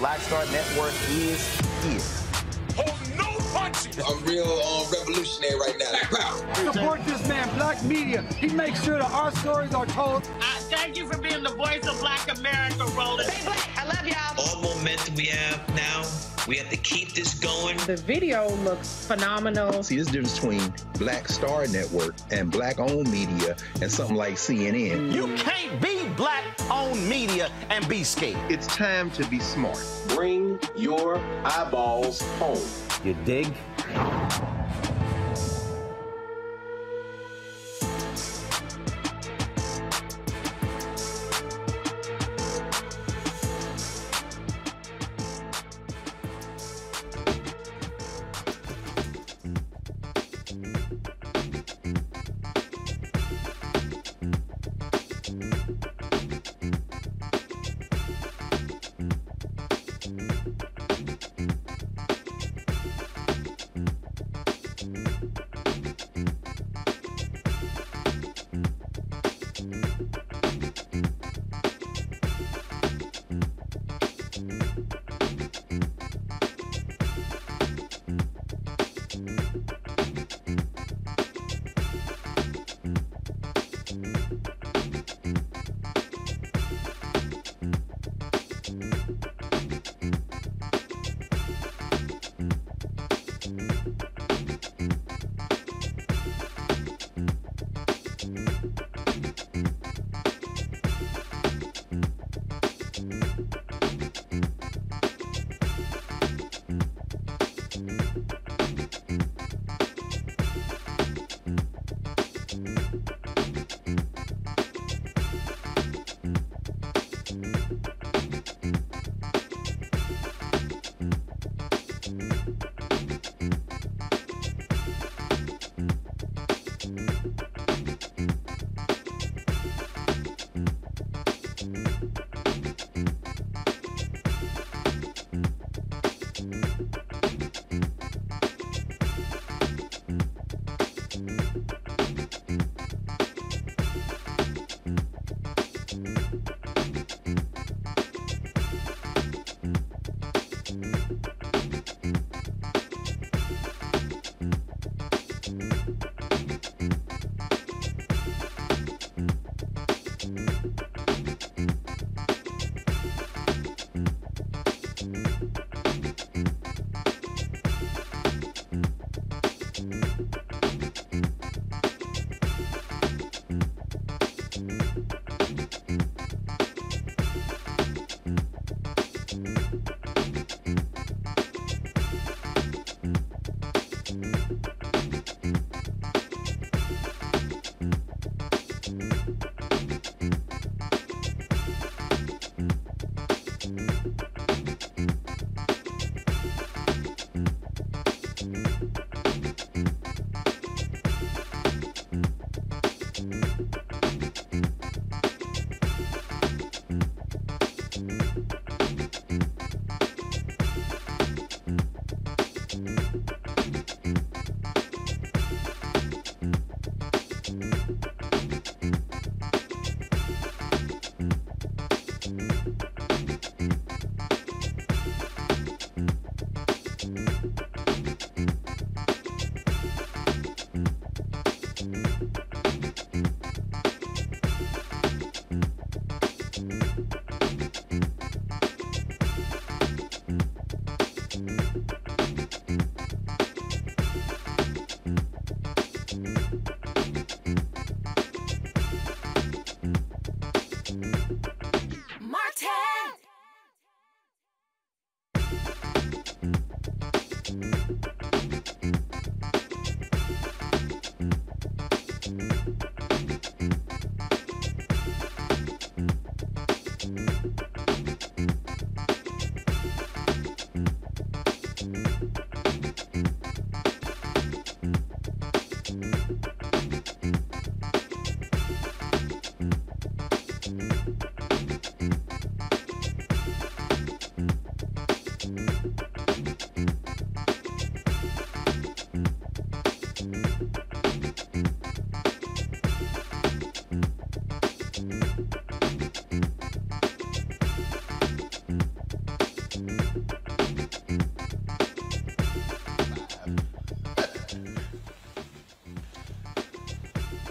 Black Star Network is here. Hold no punches! I'm real revolutionary right now. Support this man, Black Media. He makes sure that our stories are told. Thank you for being the voice of Black America, Roland. Stay black. I love y'all. All momentum we have now We have to keep this going. The video looks phenomenal. See, there's a difference between Black Star Network and Black-owned media and something like CNN. You can't be Black-owned media and be scared. It's time to be smart. Bring your eyeballs home. You dig?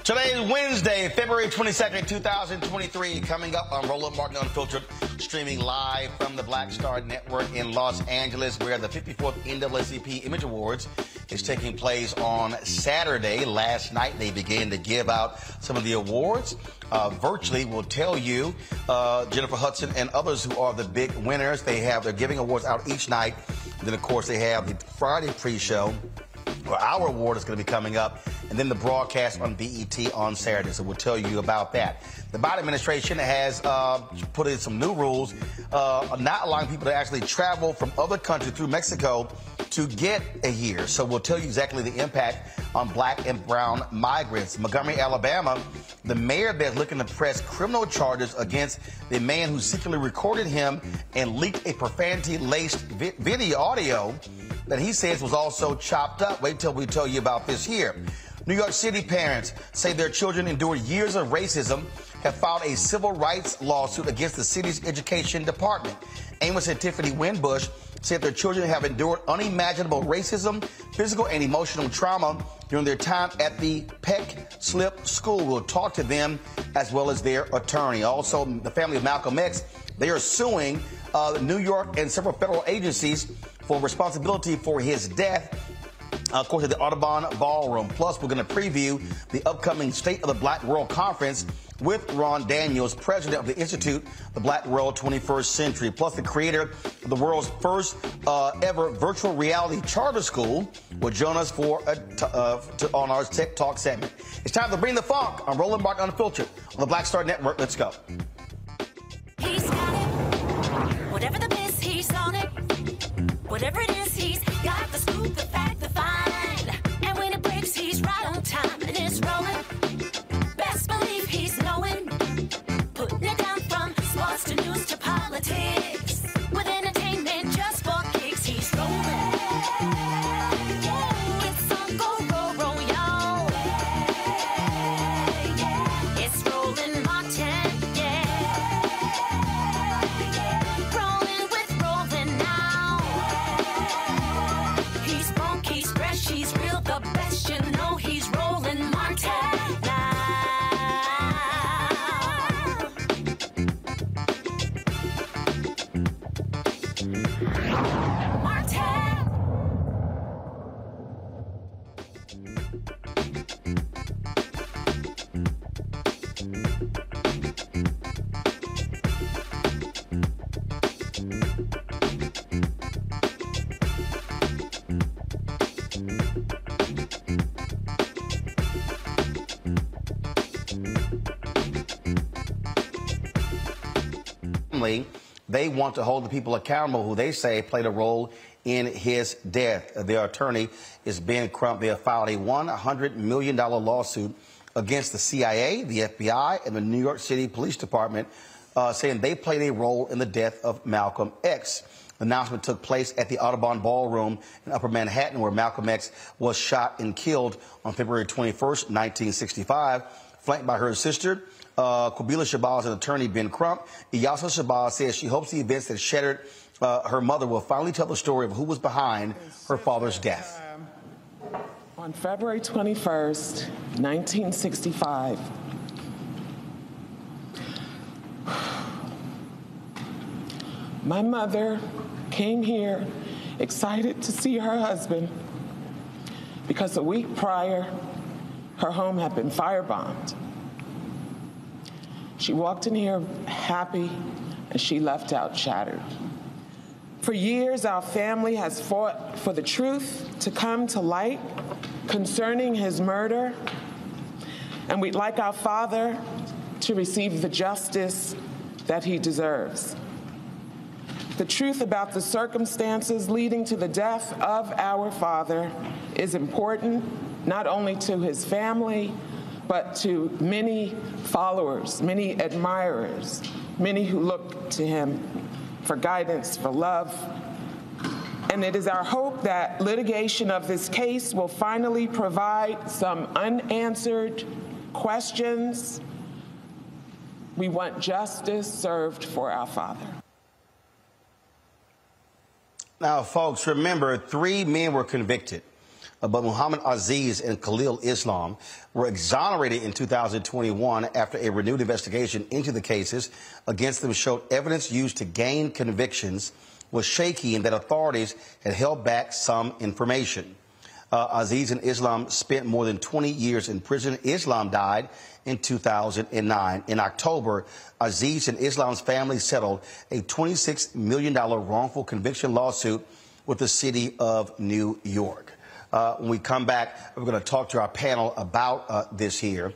Today is Wednesday, February 22nd, 2023. Coming up on Roland Martin Unfiltered, streaming live from the Black Star Network in Los Angeles, where the 54th NAACP Image Awards is taking place on Saturday. Last night, they began to give out some of the awards. Virtually, we'll tell you, Jennifer Hudson and others who are the big winners. They're giving awards out each night. And then, of course, they have the Friday pre-show, where our award is going to be coming up, and then the broadcast on BET on Saturday. So we'll tell you about that. The Biden administration has put in some new rules, not allowing people to actually travel from other countries through Mexico to get a year. So we'll tell you exactly the impact on black and brown migrants. Montgomery, Alabama, the mayor there is looking to press criminal charges against the man who secretly recorded him and leaked a profanity-laced video audio that he says was also chopped up. Wait till we tell you about this here. New York City parents say their children endured years of racism, have filed a civil rights lawsuit against the city's education department. Amos and Tiffany Winbush said their children have endured unimaginable racism, physical and emotional trauma during their time at the Peck Slip School. We'll talk to them as well as their attorney. Also, the family of Malcolm X, they are suing New York and several federal agencies for responsibility for his death, of course, at the Audubon Ballroom. Plus, we're going to preview the upcoming State of the Black World Conference with Ron Daniels, president of the Institute, the Black World 21st Century. Plus, the creator of the world's first ever virtual reality charter school will join us for on our Tech Talk segment. It's time to bring the funk on Roland Mark Unfiltered on the Black Star Network. Let's go. He's got it. Whatever the miss, he's on it. Whatever it is, he's got the scoop, the fact, the find. And when it breaks, he's right on time, and it's rolling. Best believe he's knowing. Putting it down from sports to news to politics. With entertainment just for kicks, he's rolling. It's on go, y'all. It's Roland Martin, Rolling with Roland now. He's funky, he's fresh, he's real, the best, you know he's Roland Martin now. They want to hold the people accountable who they say played a role in his death. Their attorney is Ben Crump. They have filed a $100 million lawsuit against the CIA, the FBI, and the New York City Police Department, saying they played a role in the death of Malcolm X. The announcement took place at the Audubon Ballroom in Upper Manhattan, where Malcolm X was shot and killed on February 21st, 1965, flanked by her sister, Qubilah Shabazz, and attorney Ben Crump. Iyasa Shabazz says she hopes the events that shattered her mother will finally tell the story of who was behind her father's death. On February 21st, 1965, my mother came here excited to see her husband because a week prior, her home had been firebombed. She walked in here happy, and she left out shattered. For years, our family has fought for the truth to come to light concerning his murder, and we'd like our father to receive the justice that he deserves. The truth about the circumstances leading to the death of our father is important, not only to his family, but to many followers, many admirers, many who look to him for guidance, for love. And it is our hope that litigation of this case will finally provide some unanswered questions. We want justice served for our father. Now, folks, remember, 3 men were convicted but Muhammad Aziz and Khalil Islam were exonerated in 2021 after a renewed investigation into the cases against them showed evidence used to gain convictions was shaky and that authorities had held back some information. Aziz and Islam spent more than 20 years in prison. Islam died in 2009. In October, Aziz and Islam's family settled a $26 million wrongful conviction lawsuit with the city of New York. When we come back, we're going to talk to our panel about this here.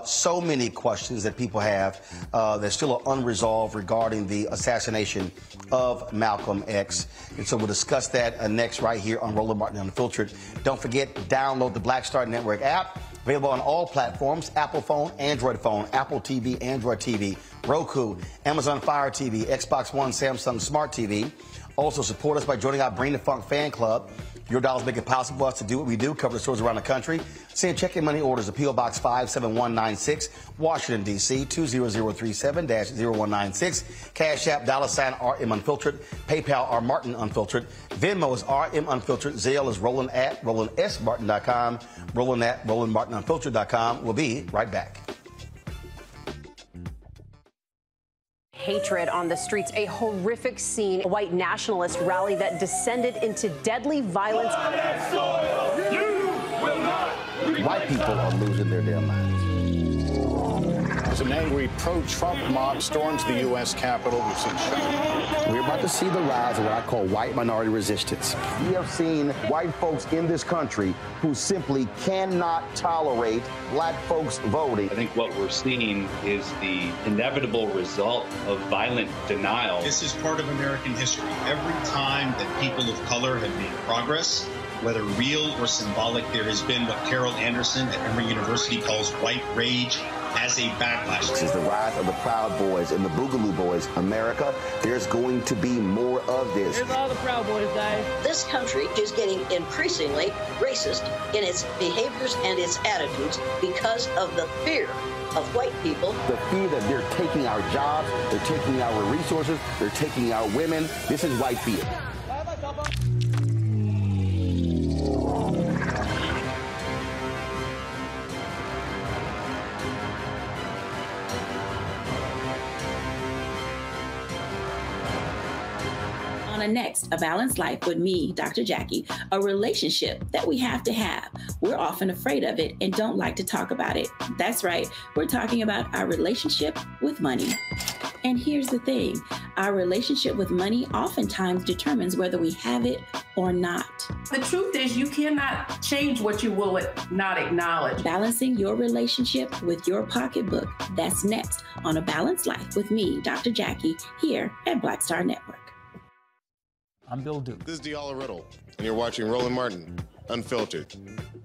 So many questions that people have that still are unresolved regarding the assassination of Malcolm X. And so we'll discuss that next right here on Roland Martin Unfiltered. Don't forget, download the Black Star Network app. Available on all platforms: Apple phone, Android phone, Apple TV, Android TV, Roku, Amazon Fire TV, Xbox One, Samsung Smart TV. Also support us by joining our Bring the Funk fan club. Your dollars make it possible for us to do what we do, cover the stores around the country. Send check and money orders to P.O. Box 57196, Washington, D.C. 20037-0196. Cash App, $RM Unfiltered. PayPal, R Martin Unfiltered. Venmo is RM Unfiltered. Zelle is Roland at RolandSMartin.com. Roland at RolandMartinUnfiltered.com. We'll be right back. Hatred on the streets, a horrific scene, a white nationalist rally that descended into deadly violence. White people are losing their damn minds. As an angry pro-Trump mob storms the U.S. Capitol, we've seen shooting. We're about to see the rise of what I call white minority resistance. We have seen white folks in this country who simply cannot tolerate black folks voting. I think what we're seeing is the inevitable result of violent denial. This is part of American history. Every time that people of color have made progress, whether real or symbolic, there has been what Carol Anderson at Emory University calls white rage as a backlash. This is the rise of the Proud Boys and the Boogaloo Boys. America, there's going to be more of this. Here's all the Proud Boys, guys. This country is getting increasingly racist in its behaviors and its attitudes because of the fear of white people. The fear that they're taking our jobs, they're taking our resources, they're taking our women. This is white fear. Next, A Balanced Life with me, Dr. Jackie, a relationship that we have to have. We're often afraid of it and don't like to talk about it. That's right, we're talking about our relationship with money. And here's the thing, our relationship with money oftentimes determines whether we have it or not. The truth is you cannot change what you will not acknowledge. Balancing your relationship with your pocketbook. That's next on A Balanced Life with me, Dr. Jackie, here at Black Star Network. I'm Bill Duke. This is Diala Riddle, and you're watching Roland Martin, Unfiltered.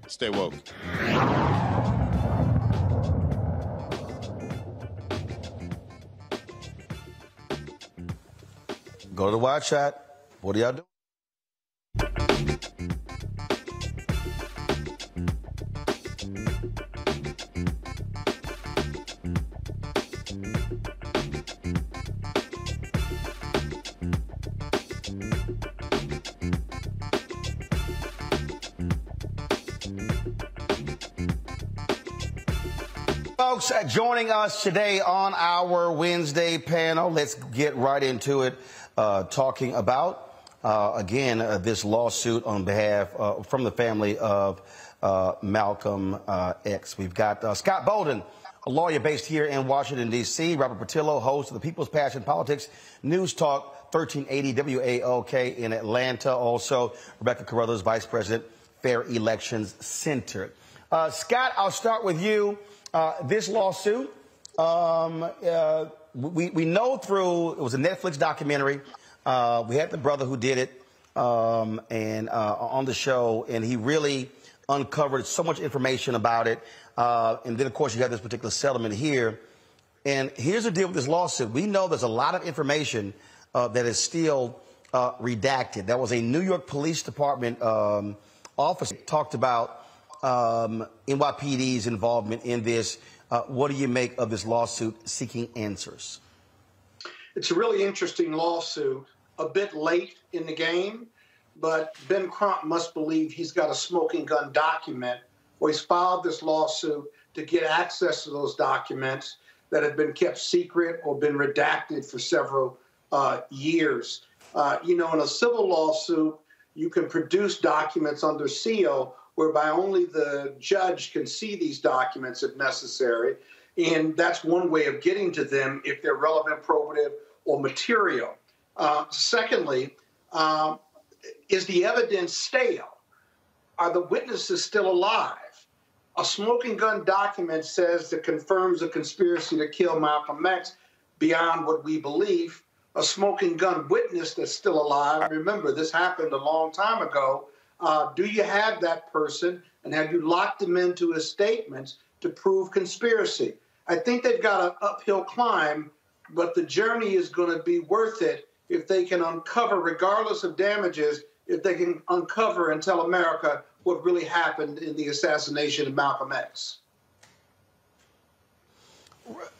Stay woke. Go to the wide shot. What do y'all do? Folks, joining us today on our Wednesday panel, let's get right into it, talking about, again, this lawsuit on behalf from the family of Malcolm X. We've got Scott Bolden, a lawyer based here in Washington, D.C., Robert Portillo, host of the People's Passion Politics News Talk 1380 WAOK in Atlanta. Also, Rebecca Carruthers, Vice President, Fair Elections Center. Scott, I'll start with you. This lawsuit, we know through, it was a Netflix documentary. We had the brother who did it and on the show, and he really uncovered so much information about it. And then, of course, you have this particular settlement here. And here's the deal with this lawsuit. We know there's a lot of information that is still redacted. That was a New York Police Department officer talked about NYPD's involvement in this. What do you make of this lawsuit seeking answers? It's a really interesting lawsuit, a bit late in the game, but Ben Crump must believe he's got a smoking gun document, or he's filed this lawsuit to get access to those documents that have been kept secret or been redacted for several years. You know, in a civil lawsuit, you can produce documents under seal whereby only the judge can see these documents if necessary. And that's one way of getting to them if they're relevant, probative, or material. Secondly, is the evidence stale? Are the witnesses still alive? A smoking gun document says that confirms a conspiracy to kill Malcolm X beyond what we believe. A smoking gun witness that's still alive, remember, this happened a long time ago. Do you have that person, and have you locked them into his statements to prove conspiracy? I think they've got an uphill climb, but the journey is going to be worth it if they can uncover, regardless of damages, if they can uncover and tell America what really happened in the assassination of Malcolm X.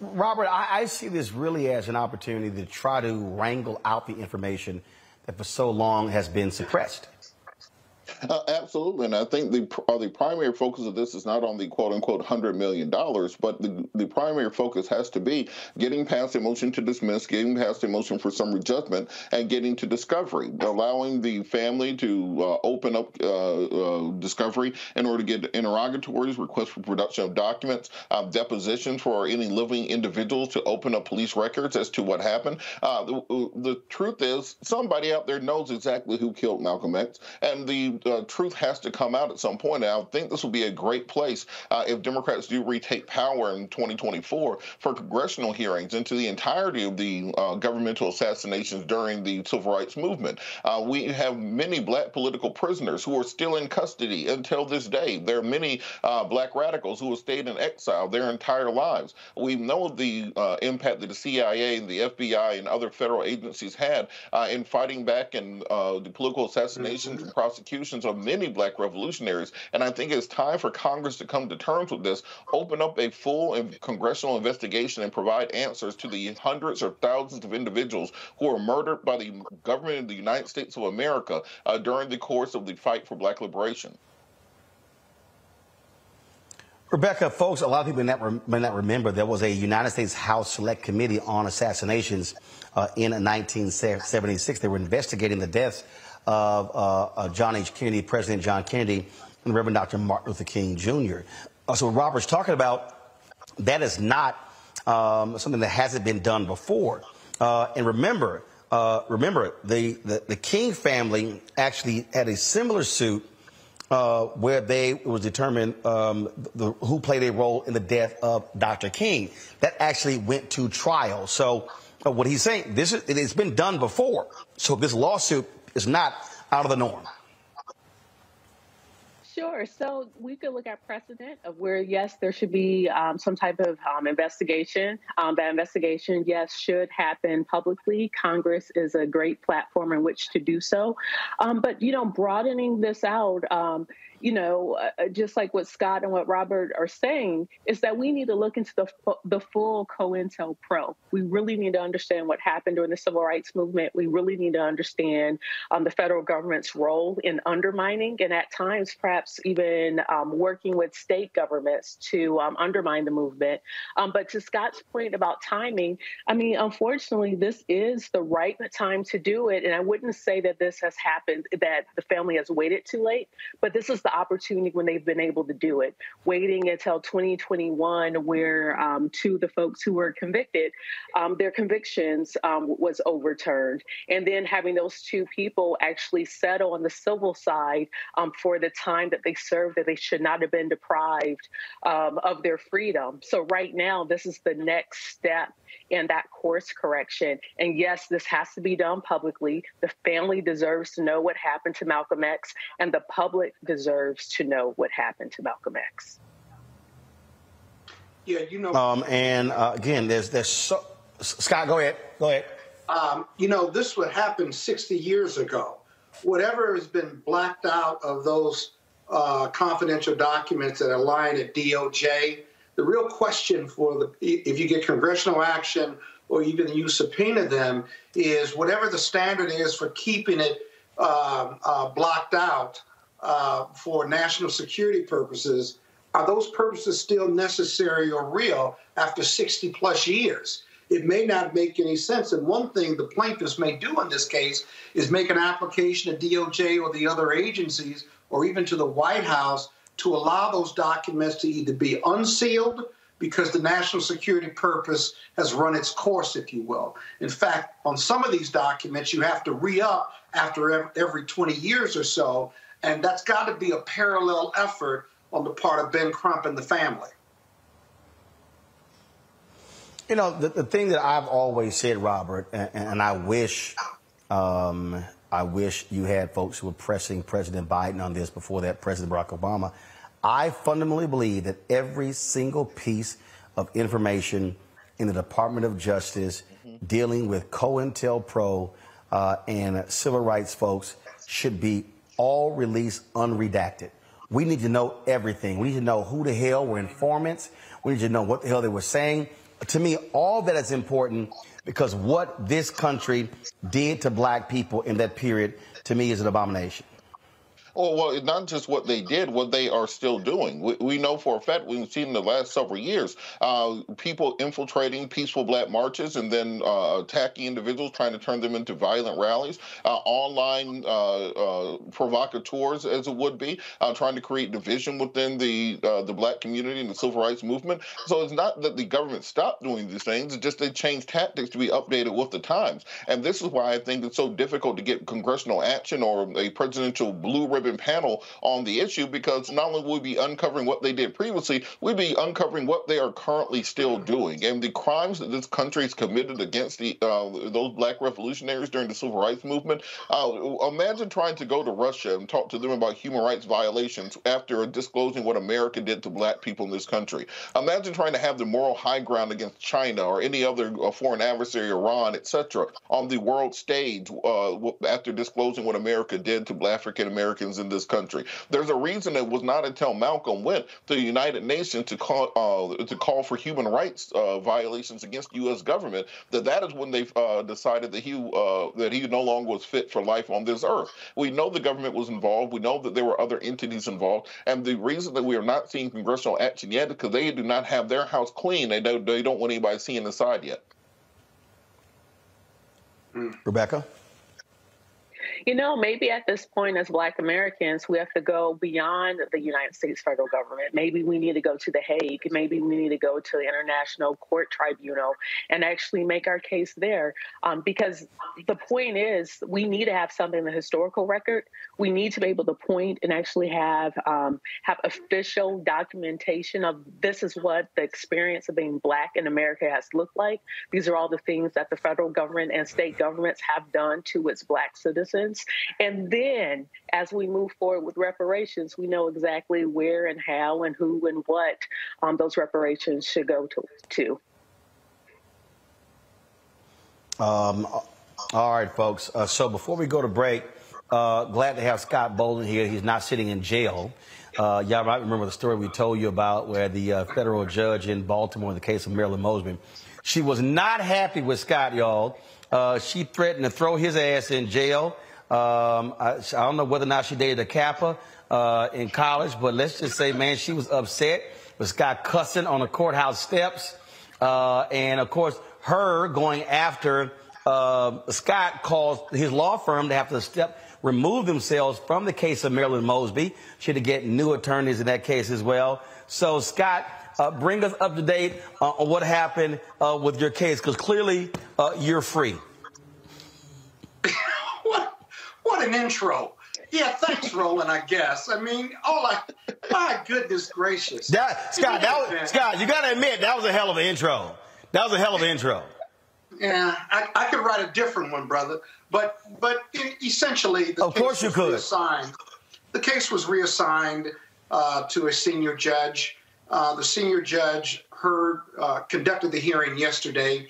Robert, I see this really as an opportunity to try to wrangle out the information that for so long has been suppressed. Absolutely, and I think the primary focus of this is not on the quote-unquote $100 million, but the primary focus has to be getting past the motion to dismiss, getting past the motion for summary judgment, and getting to discovery, allowing the family to open up discovery in order to get interrogatories, requests for production of documents, depositions for any living individuals to open up police records as to what happened. The truth is, somebody out there knows exactly who killed Malcolm X, and the truth has to come out at some point. And I think this will be a great place if Democrats do retake power in 2024 for congressional hearings into the entirety of the governmental assassinations during the civil rights movement. We have many black political prisoners who are still in custody until this day. There are many black radicals who have stayed in exile their entire lives. We know the impact that the CIA and the FBI and other federal agencies had in fighting back and the political assassinations and prosecutions of many black revolutionaries. And I think it's time for Congress to come to terms with this, open up a full congressional investigation, and provide answers to the hundreds or thousands of individuals who were murdered by the government of the United States of America during the course of the fight for black liberation. Rebecca, folks, a lot of people may not remember there was a United States House Select Committee on Assassinations in 1976. They were investigating the deaths of John H. Kennedy, President John Kennedy, and Reverend Dr. Martin Luther King Jr. So what Robert's talking about, that is not something that hasn't been done before. And remember, the King family actually had a similar suit where it was determined who played a role in the death of Dr. King. That actually went to trial. So what he's saying, it's been done before. So this lawsuit is not out of the norm. Sure. So we could look at precedent of where, yes, there should be some type of investigation. That investigation, yes, should happen publicly. Congress is a great platform in which to do so. But, you know, broadening this out, just like what Scott and what Robert are saying, is that we need to look into the full COINTELPRO. We really need to understand what happened during the civil rights movement. We really need to understand the federal government's role in undermining and at times perhaps even working with state governments to undermine the movement. But to Scott's point about timing, I mean, unfortunately, this is the right time to do it. And I wouldn't say that this has happened, that the family has waited too late, but this is the opportunity when they've been able to do it. Waiting until 2021, where two of the folks who were convicted, their convictions was overturned. And then having those two people actually settle on the civil side for the time that they served, that they should not have been deprived of their freedom. So right now, this is the next step in that course correction. And yes, this has to be done publicly. The family deserves to know what happened to Malcolm X, and the public deserves to know what happened to Malcolm X. Yeah, you know. Again, there's so. Scott, go ahead. This would happen 60 years ago. Whatever has been blacked out of those confidential documents that are lying at DOJ, the real question if you get congressional action or even you subpoena them, is whatever the standard is for keeping it blocked out for national security purposes, are those purposes still necessary or real after 60 plus years? It may not make any sense. And one thing the plaintiffs may do in this case is make an application to DOJ or the other agencies or even to the White House to allow those documents to either be unsealed because the national security purpose has run its course, if you will. In fact, on some of these documents, you have to re-up after every 20 years or so, and that's got to be a parallel effort on the part of Ben Crump and the family. You know, the thing that I've always said, Robert, and I wish you had folks who were pressing President Biden on this before that, President Barack Obama. I fundamentally believe that every single piece of information in the Department of Justice dealing with COINTELPRO and civil rights folks should be all released unredacted. We need to know everything. We need to know who the hell were informants. We need to know what the hell they were saying. To me, all that is important because what this country did to black people in that period, to me, is an abomination. Well, not just what they did, what they are still doing. We know for a fact, we've seen in the last several years, people infiltrating peaceful black marches and then attacking individuals, trying to turn them into violent rallies, online provocateurs, as it would be, trying to create division within the black community and the civil rights movement. So it's not that the government stopped doing these things, it's just they changed tactics to be updated with the times. And this is why I think it's so difficult to get congressional action or a presidential blue ribbon panel on the issue, because not only will we be uncovering what they did previously, we'd be uncovering what they are currently still doing. And the crimes that this country has committed against those black revolutionaries during the civil rights movement. Imagine trying to go to Russia and talk to them about human rights violations after disclosing what America did to black people in this country. Imagine trying to have the moral high ground against China or any other foreign adversary, Iran, etc., on the world stage after disclosing what America did to African Americans in this country. There's a reason it was not until Malcolm went to the United Nations to call for human rights violations against U.S. government that is when they decided that he no longer was fit for life on this earth. We know the government was involved. We know that there were other entities involved, and the reason that we are not seeing congressional action yet is because they do not have their house clean. They don't want anybody seeing inside yet. Rebecca? You know, maybe at this point as Black Americans, we have to go beyond the United States federal government. Maybe we need to go to The Hague. Maybe we need to go to the International Court Tribunal and actually make our case there. Because the point is, we need to have something in the historical record. We need to be able to point and actually have official documentation of this is what the experience of being Black in America has looked like. These are all the things that the federal government and state governments have done to its Black citizens. And then as we move forward with reparations, we know exactly where and how and who and what those reparations should go to. All right, folks. So before we go to break, glad to have Scott Bolden here. He's not sitting in jail. Y'all might remember the story we told you about where the federal judge in Baltimore in the case of Marilyn Mosby, she was not happy with Scott, y'all. She threatened to throw his ass in jail. I don't know whether or not she dated a Kappa in college, but let's just say, man, she was upset with Scott cussing on the courthouse steps. And, of course, her going after Scott caused his law firm to have to remove themselves from the case of Marilyn Mosby. She had to get new attorneys in that case as well. So, Scott, bring us up to date on what happened with your case, because clearly you're free. What an intro. Yeah, thanks, Roland, I guess. I mean, my goodness gracious. Scott, you got to admit, that was a hell of an intro. That was a hell of an intro. Yeah, I could write a different one, brother. But essentially, the case was reassigned. The case was reassigned to a senior judge. The senior judge conducted the hearing yesterday,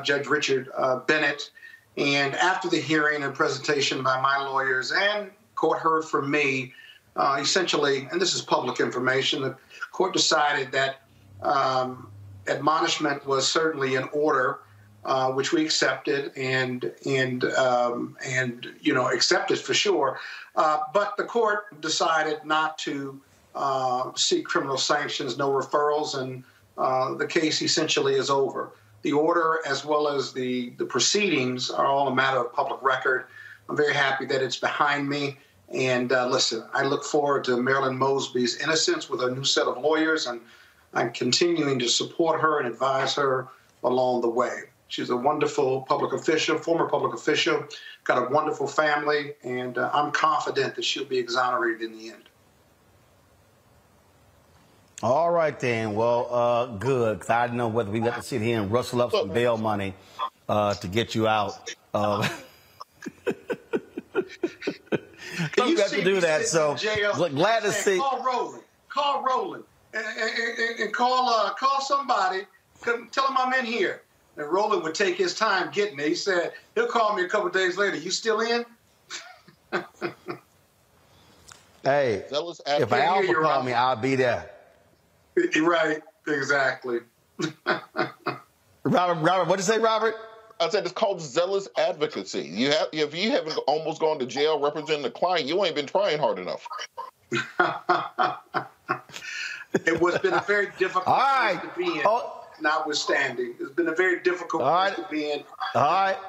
Judge Richard Bennett. And after the hearing and presentation by my lawyers and court heard from me, essentially, and this is public information, the court decided that admonishment was certainly in order. which we accepted and accepted for sure. But the court decided not to seek criminal sanctions, no referrals, and the case essentially is over. The order, as well as the proceedings, are all a matter of public record. I'm very happy that it's behind me. And listen, I look forward to Marilyn Mosby's innocence with a new set of lawyers, and I'm continuing to support her and advise her along the way. She's a wonderful public official, former public official, got a wonderful family, and I'm confident that she'll be exonerated in the end. All right, then. Well, good, because I didn't know whether we got to sit here and rustle up some bail money to get you out. Can you got to do that, so glad to see. Call Roland, and call somebody. Tell him I'm in here. And Roland would take his time getting there. He said he'll call me a couple of days later. You still in? Hey, if Alpha call me, I'll be there. Right, exactly. Robert, what'd you say, Robert? I said it's called zealous advocacy. If you haven't almost gone to jail representing the client, you ain't been trying hard enough. It was been a very difficult place to be in, notwithstanding. It's been a very difficult place to be in,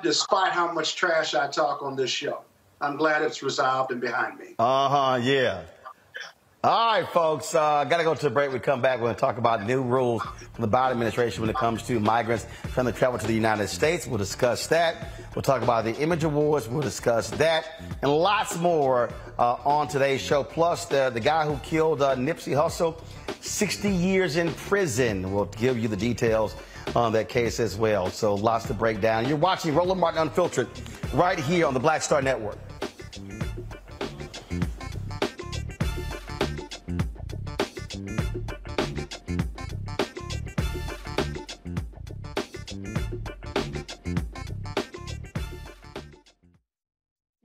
despite how much trash I talk on this show. I'm glad it's resolved and behind me. Yeah. All right, folks, got to go to a break. We come back. We're going to talk about new rules from the Biden administration when it comes to migrants trying to travel to the United States. We'll discuss that. We'll talk about the Image Awards. We'll discuss that and lots more on today's show. Plus, the guy who killed Nipsey Hussle, 60 years in prison. We'll give you the details on that case as well. So lots to break down. You're watching Roland Martin Unfiltered right here on the Black Star Network.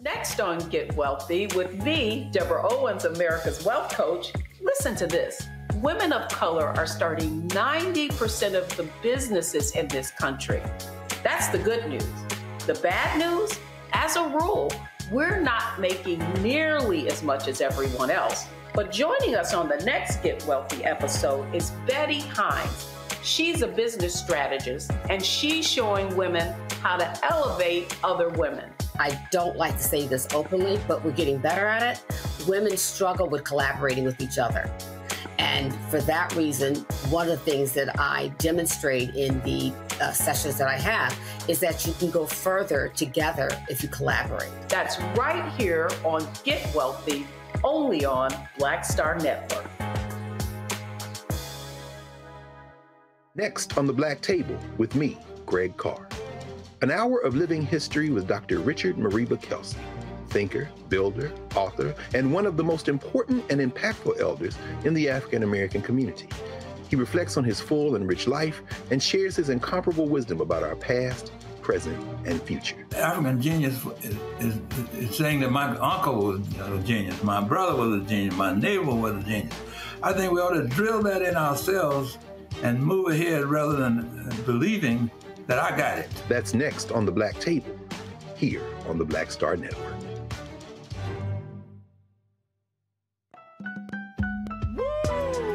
Next on Get Wealthy with me, Deborah Owens, America's Wealth Coach. Listen to this. Women of color are starting 90% of the businesses in this country. That's the good news. The bad news, as a rule, we're not making nearly as much as everyone else. But joining us on the next Get Wealthy episode is Betty Hines. She's a business strategist, and she's showing women how to elevate other women. I don't like to say this openly, but we're getting better at it. Women struggle with collaborating with each other. And for that reason, one of the things that I demonstrate in the sessions that I have is that you can go further together if you collaborate. That's right here on Get Wealthy, only on Black Star Network. Next on the Black Table with me, Greg Carr. An hour of living history with Dr. Richard Mariba Kelsey, thinker, builder, author, and one of the most important and impactful elders in the African American community. He reflects on his full and rich life and shares his incomparable wisdom about our past, present, and future. African genius is saying that my uncle was a genius, my brother was a genius, my neighbor was a genius. I think we ought to drill that in ourselves and move ahead rather than believing that I got it. That's next on the Black Table, here on the Black Star Network.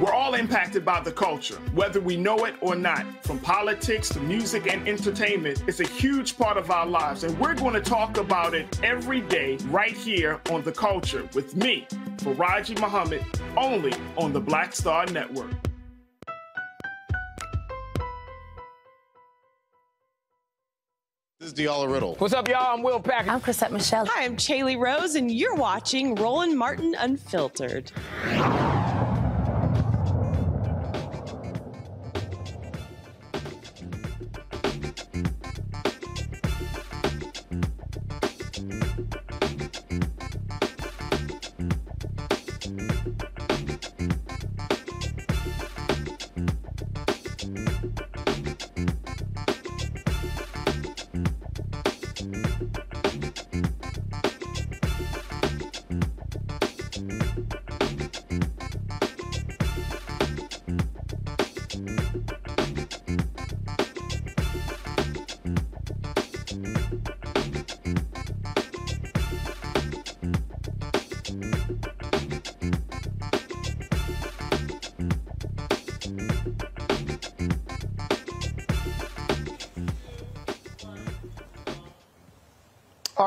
We're all impacted by the culture, whether we know it or not. From politics to music and entertainment, it's a huge part of our lives, and we're going to talk about it every day right here on The Culture with me, Faraji Muhammad, only on the Black Star Network. This is Diala Riddle. What's up, y'all? I'm Will Packer. I'm Chrisette Michelle. Hi, I'm Chaley Rose, and you're watching Roland Martin Unfiltered.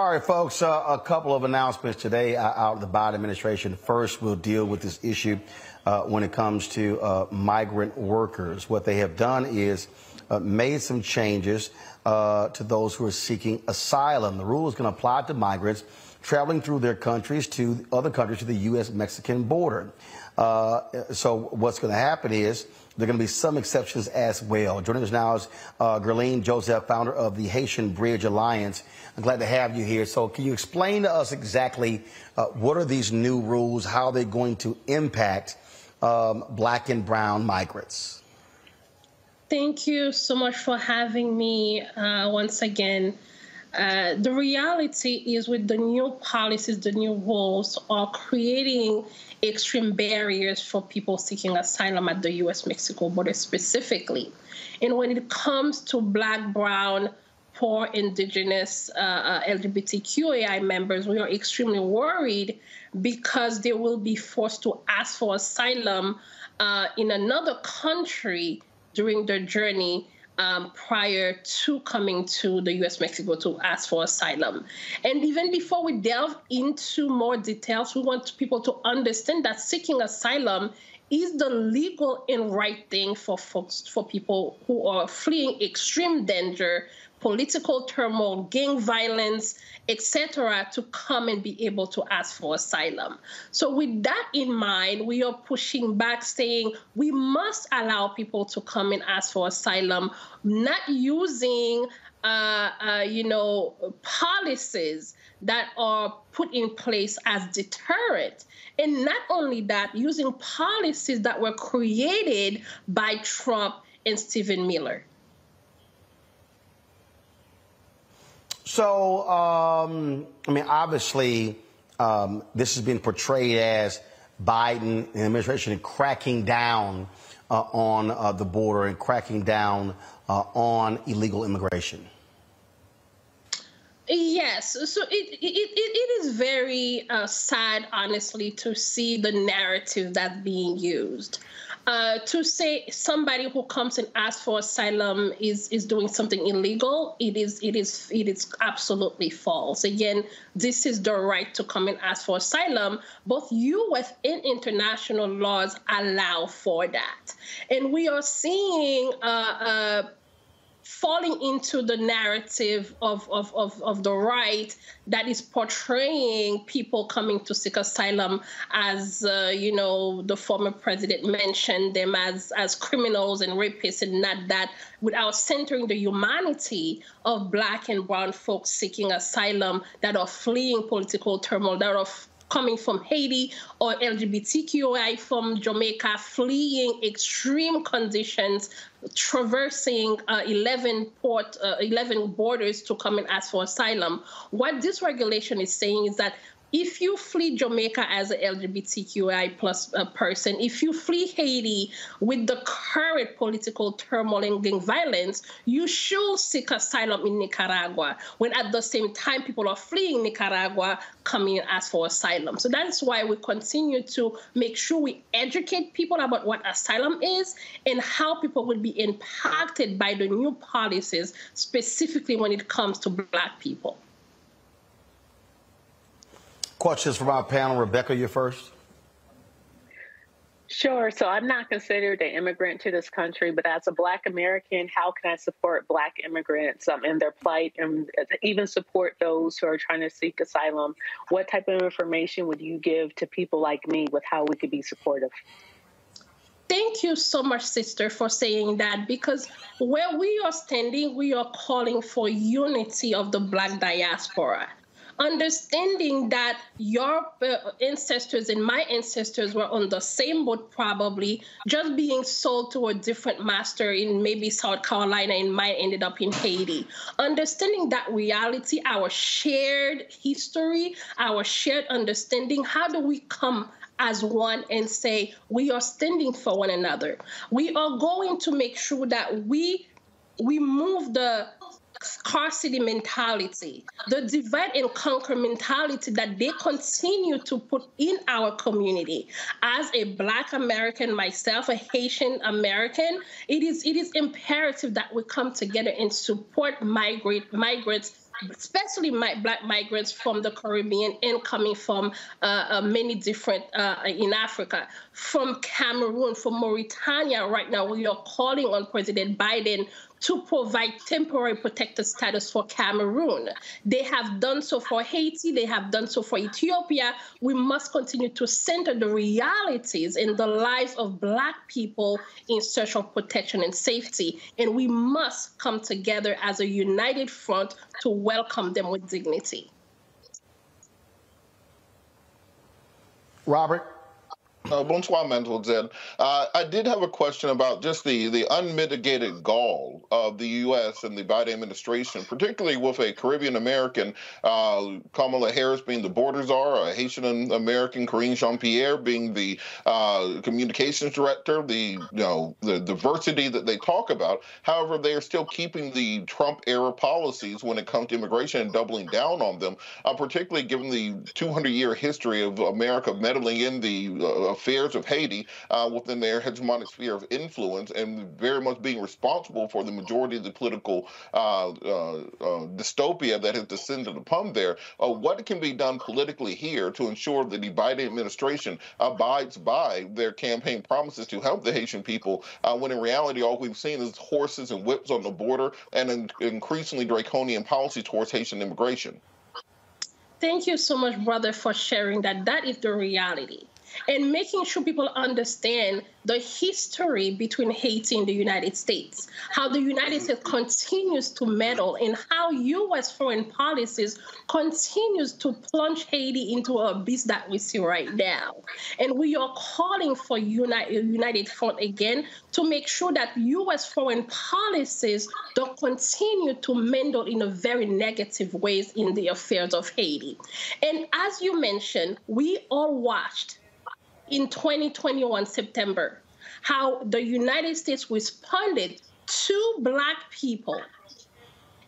All right, folks, a couple of announcements today out of the Biden administration. First, we'll deal with this issue when it comes to migrant workers. What they have done is made some changes to those who are seeking asylum. The rule is going to apply to migrants traveling through their countries to other countries to the U.S.-Mexican border. So what's going to happen is there are going to be some exceptions as well. Joining us now is Gerline Joseph, founder of the Haitian Bridge Alliance. I'm glad to have you here. So can you explain to us exactly what are these new rules, how they're going to impact black and brown migrants? Thank you so much for having me once again. The reality is with the new policies, the new rules are creating extreme barriers for people seeking asylum at the U.S.-Mexico border specifically. And when it comes to black, brown, poor, indigenous, LGBTQAI members, we are extremely worried because they will be forced to ask for asylum in another country during their journey prior to coming to the U.S.-Mexico to ask for asylum. And even before we delve into more details, we want people to understand that seeking asylum is the legal and right thing for folks, for people who are fleeing extreme danger, political turmoil, gang violence, etc., to come and be able to ask for asylum. So with that in mind, we are pushing back, saying we must allow people to come and ask for asylum, not using policies that are put in place as deterrent. And not only that, using policies that were created by Trump and Stephen Miller. So, I mean, obviously, this has been portrayed as Biden and the administration cracking down on the border and cracking down on illegal immigration. Yes, so it is very sad, honestly, to see the narrative that's being used. To say somebody who comes and asks for asylum is doing something illegal, it is absolutely false. Again, this is the right to come and ask for asylum. Both U.S. and international laws allow for that, and we are seeing falling into the narrative of the right that is portraying people coming to seek asylum as, the former president mentioned them as criminals and rapists, and not that, without centering the humanity of black and brown folks seeking asylum that are fleeing political turmoil, that are coming from Haiti, or LGBTQI from Jamaica, fleeing extreme conditions, traversing 11 borders to come and ask for asylum. What this regulation is saying is that if you flee Jamaica as an LGBTQI plus person, if you flee Haiti with the current political turmoil and gang violence, you should seek asylum in Nicaragua, when at the same time people are fleeing Nicaragua coming and ask for asylum. So that's why we continue to make sure we educate people about what asylum is and how people will be impacted by the new policies, specifically when it comes to black people. Questions from our panel. Rebecca, you're first. Sure. So I'm not considered an immigrant to this country, but as a Black American, how can I support Black immigrants in their plight, and even support those who are trying to seek asylum? What type of information would you give to people like me with how we could be supportive? Thank you so much, sister, for saying that, because where we are standing, we are calling for unity of the Black diaspora. Understanding that your ancestors and my ancestors were on the same boat, probably just being sold to a different master in maybe South Carolina, and mine ended up in Haiti. Understanding that reality, our shared history, our shared understanding, how do we come as one and say we are standing for one another? We are going to make sure that we move the scarcity mentality, the divide and conquer mentality that they continue to put in our community. As a Black American myself, a Haitian American, it is imperative that we come together and support migrants especially Black migrants from the Caribbean and coming from many different in Africa, from Cameroon, from Mauritania. Right now, we are calling on President Biden to provide temporary protected status for Cameroon. They have done so for Haiti. They have done so for Ethiopia. We must continue to center the realities in the lives of Black people in search of protection and safety. And we must come together as a united front to welcome them with dignity. Robert? Bonsoir, Mademoiselle. I did have a question about just the unmitigated gall of the U.S. and the Biden administration, particularly with a Caribbean American, Kamala Harris being the border czar, a Haitian American, Karine Jean-Pierre being the communications director, the diversity that they talk about. However, they are still keeping the Trump era policies when it comes to immigration and doubling down on them, particularly given the 200-year history of America meddling in the affairs of Haiti within their hegemonic sphere of influence and very much being responsible for the majority of the political dystopia that has descended upon there. What can be done politically here to ensure that the Biden administration abides by their campaign promises to help the Haitian people when in reality all we've seen is horses and whips on the border and an increasingly draconian policy towards Haitian immigration? Thank you so much, brother, for sharing that. That is the reality. And making sure people understand the history between Haiti and the United States, how the United States continues to meddle, and how U.S. foreign policies continues to plunge Haiti into a abyss that we see right now. And we are calling for united front again to make sure that U.S. foreign policies don't continue to meddle in a very negative ways in the affairs of Haiti. And as you mentioned, we all watched in 2021 September, how the United States responded to Black people.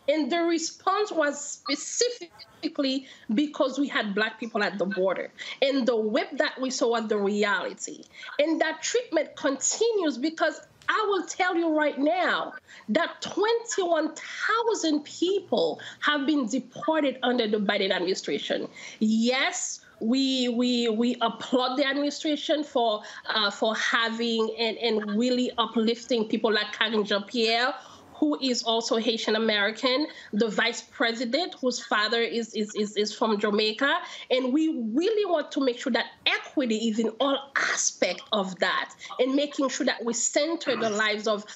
And the response was specifically because we had Black people at the border. And the whip that we saw was the reality. And that treatment continues because I will tell you right now that 21,000 people have been deported under the Biden administration. Yes, we applaud the administration for having and really uplifting people like Karine Jean-Pierre, who is also Haitian American, the vice president, whose father is from Jamaica. And we really want to make sure that equity is in all aspects of that, and making sure that we center the lives of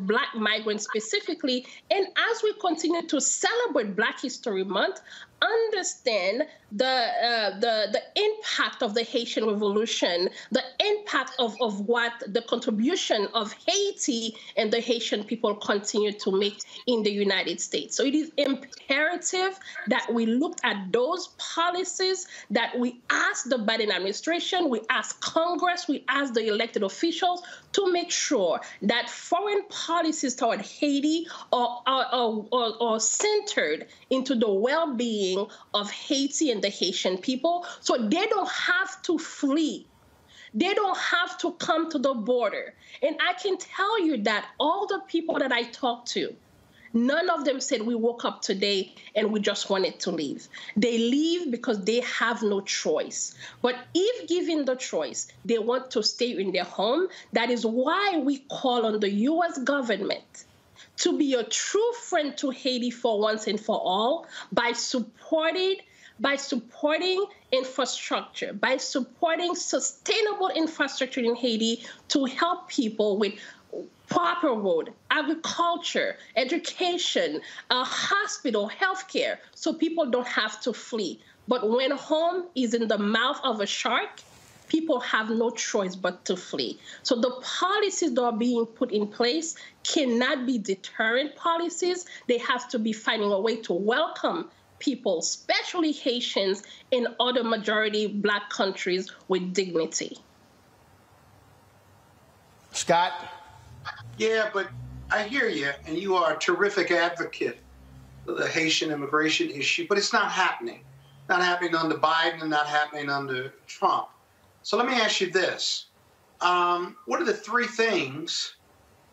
Black migrants specifically. And as we continue to celebrate Black History Month, understand the impact of the Haitian Revolution, the impact of what the contribution of Haiti and the Haitian people continue to make in the United States. So it is imperative that we look at those policies, that we ask the Biden administration, we ask Congress, we ask the elected officials to make sure that foreign policies toward Haiti are centered into the well-being of Haiti and the Haitian people, so they don't have to flee. They don't have to come to the border. And I can tell you that all the people that I talked to, none of them said we woke up today and we just wanted to leave. They leave because they have no choice. But if given the choice, they want to stay in their home. That is why we call on the U.S. government to be a true friend to Haiti for once and for all by supporting infrastructure, by supporting sustainable infrastructure in Haiti to help people with proper road, agriculture, education, hospital, healthcare, so people don't have to flee. But when home is in the mouth of a shark, people have no choice but to flee. So the policies that are being put in place cannot be deterrent policies. They have to be finding a way to welcome people, especially Haitians and other majority Black countries, with dignity. Scott? Yeah, but I hear you, and you are a terrific advocate of the Haitian immigration issue, but it's not happening. Not happening under Biden and not happening under Trump. So let me ask you this. What are the three things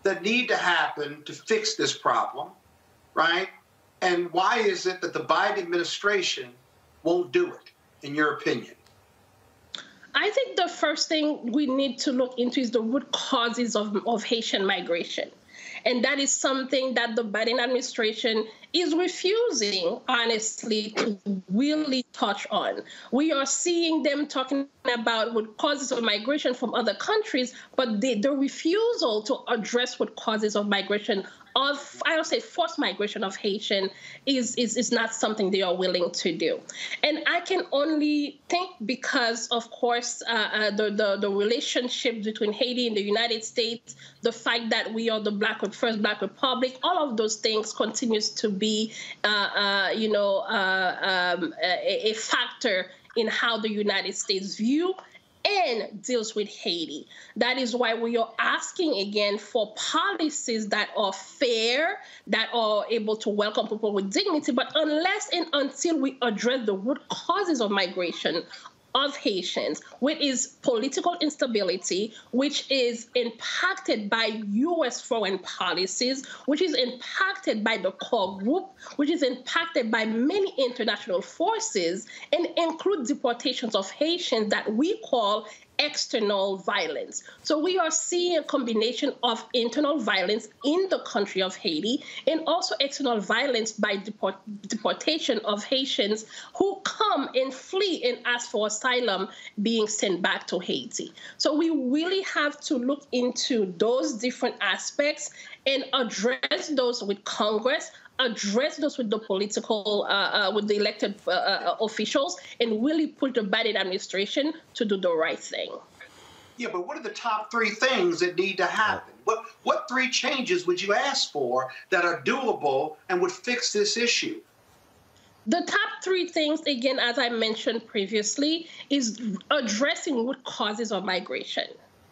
that need to happen to fix this problem, right? And why is it that the Biden administration won't do it, in your opinion? I think the first thing we need to look into is the root causes of Haitian migration. And that is something that the Biden administration is refusing, honestly, to really touch on. We are seeing them talking about root causes of migration from other countries, but the refusal to address root causes of migration of, I would say, forced migration of Haitian is not something they are willing to do. And I can only think because, of course, the relationship between Haiti and the United States, the fact that we are the first Black republic, all of those things continues to be, a factor in how the United States view and deals with Haiti. That is why we are asking again for policies that are fair, that are able to welcome people with dignity. But unless and until we address the root causes of migration of Haitians, which is political instability, which is impacted by U.S. foreign policies, which is impacted by the core group, which is impacted by many international forces, and include deportations of Haitians that we call external violence. So we are seeing a combination of internal violence in the country of Haiti and also external violence by deportation of Haitians who come and flee and ask for asylum being sent back to Haiti. So we really have to look into those different aspects and address those with Congress, address those with the political, with the elected officials, and really put the Biden administration to do the right thing. Yeah, but what are the top 3 things that need to happen? What 3 changes would you ask for that are doable and would fix this issue? The top 3 things, again, as I mentioned previously, is addressing root causes of migration.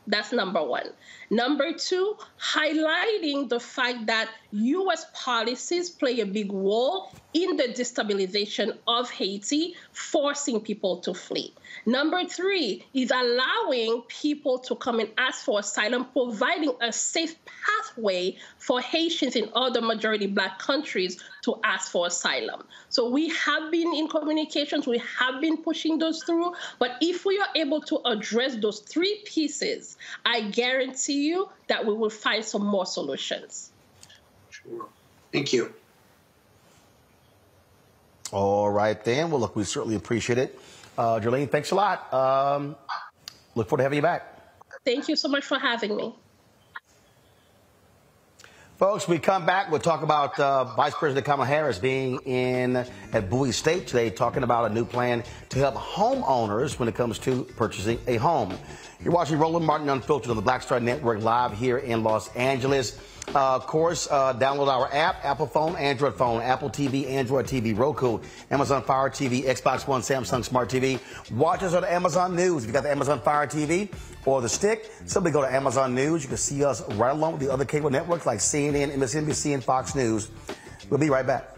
That's number 1. Number 2, highlighting the fact that U.S. policies play a big role in the destabilization of Haiti, forcing people to flee. Number 3 is allowing people to come and ask for asylum, providing a safe pathway for Haitians in other majority Black countries to ask for asylum. So we have been in communications, we have been pushing those through, but if we are able to address those 3 pieces, I guarantee you that we will find some more solutions. Sure. Thank you. All right, then. Well, look, we certainly appreciate it. Jolene, thanks a lot. Look forward to having you back. Thank you so much for having me. Folks, we come back, we'll talk about Vice President Kamala Harris being at Bowie State today, talking about a new plan to help homeowners when it comes to purchasing a home. You're watching Roland Martin Unfiltered on the Black Star Network live here in Los Angeles. Of course, download our app, Apple phone, Android phone, Apple TV, Android TV, Roku, Amazon Fire TV, Xbox One, Samsung Smart TV. Watch us on Amazon News. If you got the Amazon Fire TV or the stick, simply go to Amazon News. You can see us right along with the other cable networks like CNN, MSNBC, and Fox News. We'll be right back.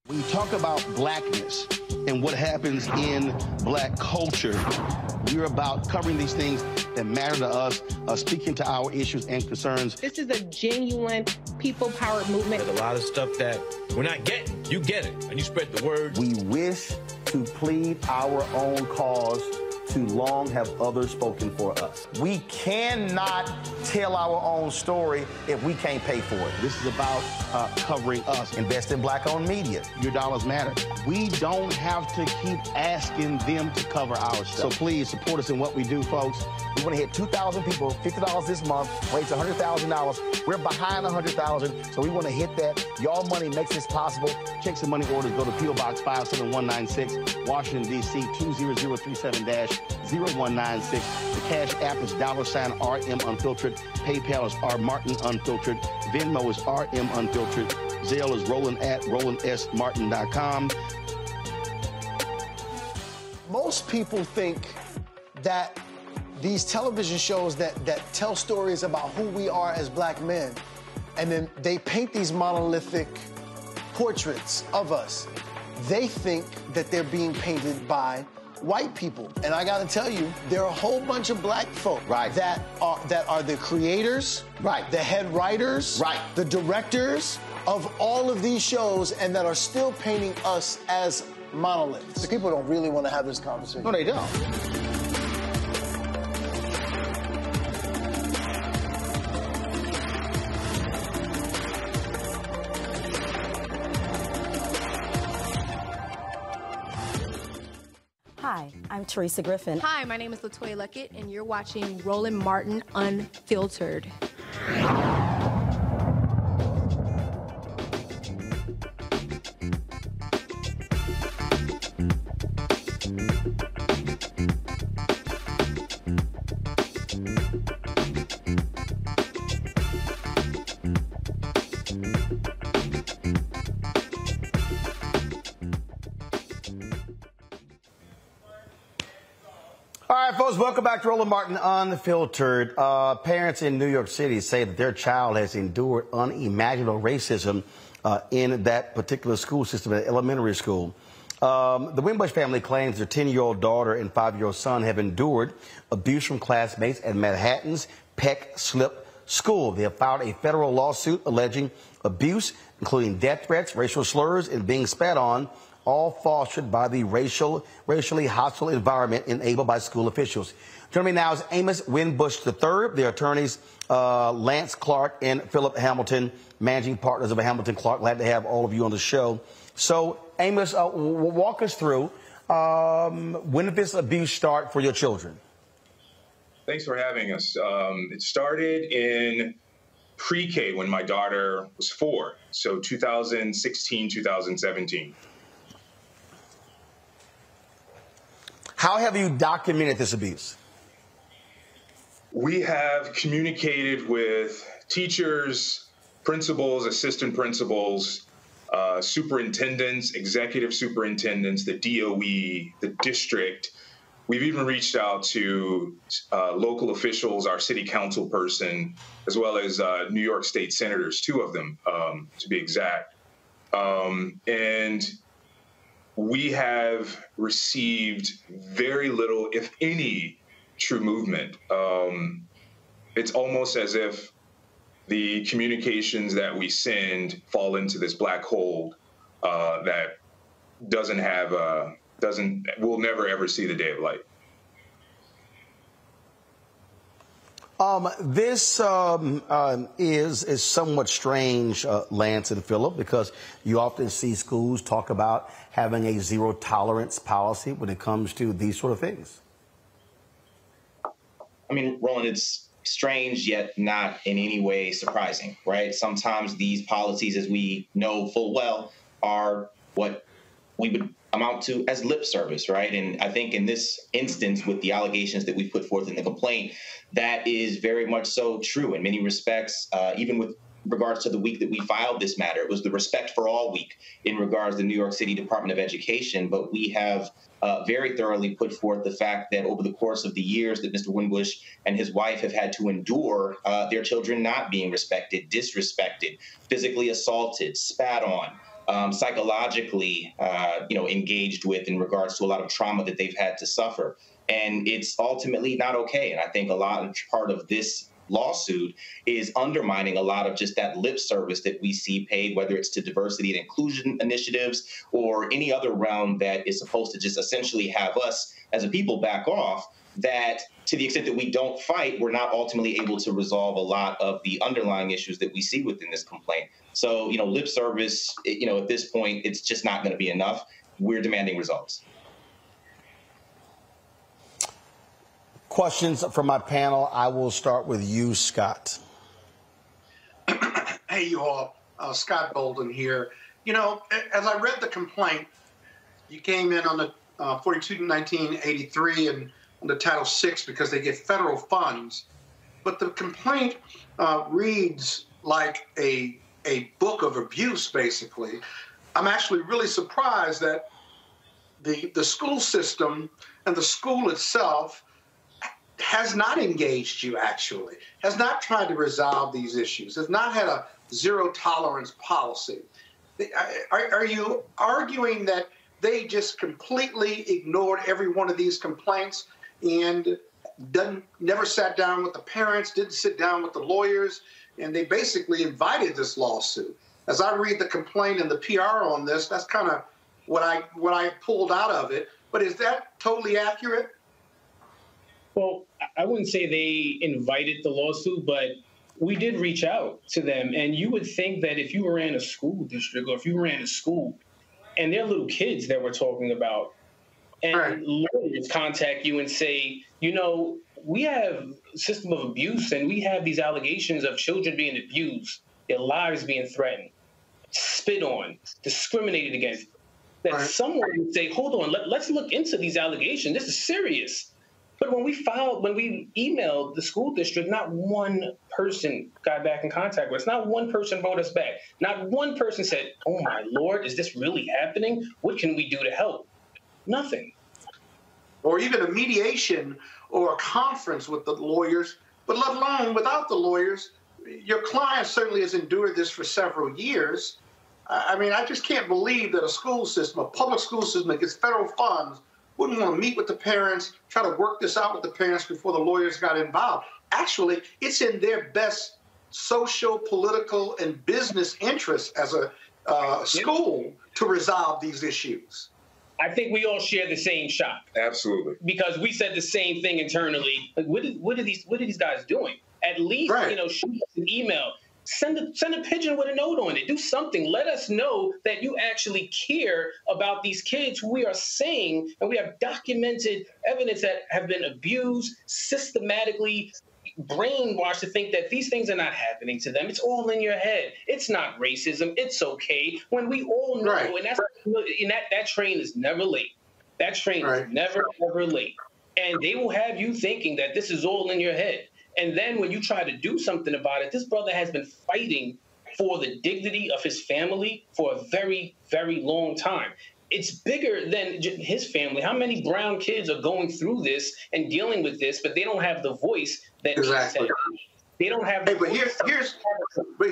When you talk about blackness and what happens in Black culture, we're about covering these things that matter to us, speaking to our issues and concerns. This is a genuine people-powered movement. There's a lot of stuff that we're not getting. You get it, and you spread the word. We wish to plead our own cause. Too long have others spoken for us. We cannot tell our own story if we can't pay for it. This is about covering us. Invest in Black-owned media. Your dollars matter. We don't have to keep asking them to cover our stuff. So please support us in what we do, folks. We want to hit 2,000 people, $50 this month, raise $100,000. We're behind 100,000, so we want to hit that. Y'all money makes this possible. Check some money orders. Go to P.O. Box 57196, Washington, D.C. 20037-0196. The Cash App is $RM Unfiltered. PayPal is R Martin Unfiltered. Venmo is RM Unfiltered. Zelle is Roland at RolandSMartin.com. Most people think that these television shows that tell stories about who we are as Black men, and then they paint these monolithic portraits of us. They think that they're being painted by white people. And I got to tell you, there are a whole bunch of black folk that are the creators, the head writers, the directors of all of these shows, and that are still painting us as monoliths. The people don't really want to have this conversation. No, they don't. Hi, I'm Teresa Griffin. Hi, my name is LaToya Luckett, and you're watching Roland Martin Unfiltered. All right, folks, welcome back to Roland Martin Unfiltered. Parents in New York City say that their child has endured unimaginable racism in that particular school system, at elementary school. The Winbush family claims their 10-year-old daughter and 5-year-old son have endured abuse from classmates at Manhattan's Peck Slip School. They have filed a federal lawsuit alleging abuse, including death threats, racial slurs, and being spat on, all fostered by the racially hostile environment enabled by school officials. Joining me now is Amos Winbush III, the attorneys Lance Clark and Philip Hamilton, managing partners of Hamilton Clark. Glad to have all of you on the show. So, Amos, walk us through, when did this abuse start for your children? Thanks for having us. It started in pre-K when my daughter was 4, so 2016, 2017. How have you documented this abuse? We have communicated with teachers, principals, assistant principals, superintendents, executive superintendents, the DOE, the district. We've even reached out to local officials, our city council person, as well as New York State senators, 2 of them, to be exact. And we have received very little, if any, true movement. It's almost as if the communications that we send fall into this black hole that will never ever see the day of light. This is somewhat strange, Lance and Philip, because you often see schools talk about having a zero tolerance policy when it comes to these sort of things. I mean, Roland, it's strange yet not in any way surprising, right? Sometimes these policies, as we know full well, are what we would amount to as lip service, right? And I think in this instance, with the allegations that we put forth in the complaint, that is very much so true in many respects, even with regards to the week that we filed this matter. It was the Respect for All week in regards to the New York City Department of Education, but we have very thoroughly put forth the fact that over the course of the years that Mr. Winbush and his wife have had to endure their children not being respected, disrespected, physically assaulted, spat on, psychologically, engaged with in regards to a lot of trauma that they've had to suffer. And it's ultimately not okay. And I think a large part of this lawsuit is undermining a lot of just that lip service that we see paid, whether it's to diversity and inclusion initiatives or any other realm that is supposed to just essentially have us as a people back off, that to the extent that we don't fight, we're not ultimately able to resolve a lot of the underlying issues that we see within this complaint. So, lip service, at this point, it's just not going to be enough. We're demanding results. Questions from my panel. I will start with you, Scott. Hey, you all. Scott Bolden here. As I read the complaint, you came in on the 42-1983 and on the Title VI because they get federal funds. But the complaint reads like a book of abuse, basically. I'm actually really surprised that the school system and the school itself has not engaged you, actually, has not tried to resolve these issues, has not had a zero tolerance policy. Are you arguing that they just completely ignored every one of these complaints and never sat down with the parents, didn't sit down with the lawyers, and they basically invited this lawsuit. As I read the complaint and the PR on this, that's kind of what I pulled out of it. But is that totally accurate? Well, I wouldn't say they invited the lawsuit, but we did reach out to them. And you would think that if you ran a school district or if you ran a school and they're little kids that we're talking about, and lawyers contact you and say, you know, we have a system of abuse and we have these allegations of children being abused, their lives being threatened, spit on, discriminated against, that someone would say, hold on, let's look into these allegations. This is serious. But when we emailed the school district, not one person got back in contact with us. Not one person wrote us back. Not one person said, oh my Lord, is this really happening? What can we do to help? Nothing. Or even a mediation or a conference with the lawyers, but let alone without the lawyers. Your client certainly has endured this for several years. I mean, I just can't believe that a school system, a public school system that gets federal funds, wouldn't want to meet with the parents, try to work this out with the parents before the lawyers got involved. Actually, it's in their best social, political, and business interests as a school to resolve these issues. I think we all share the same shock. Absolutely. Because we said the same thing internally. Like, what are these guys doing? At least, shoot us an email. Send a pigeon with a note on it. Do something. Let us know that you actually care about these kids who we are saying, and we have documented evidence that have been abused, systematically brainwashed to think that these things are not happening to them. It's all in your head. It's not racism. It's okay. When we all know, and that train is never late. That train is never, ever late. And they will have you thinking that this is all in your head. And then when you try to do something about it, this brother has been fighting for the dignity of his family for a very, very long time. It's bigger than his family. How many brown kids are going through this and dealing with this, but they don't have the voice that exactly. They don't have. But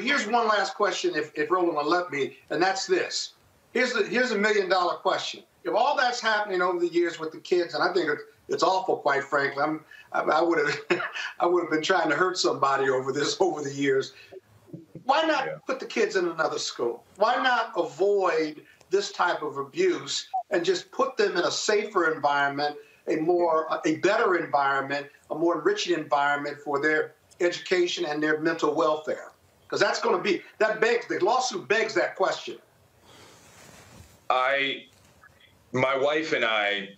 here's one last question, if Roland will let me, and that's this. Here's a $1 million question. If all that's happening over the years with the kids, and I think it's awful, quite frankly. I would have been trying to hurt somebody over the years. Why not put the kids in another school? Why not avoid this type of abuse and just put them in a safer environment, a better environment, a more enriching environment for their education and their mental welfare? Because that's going to be the lawsuit begs that question. My wife and I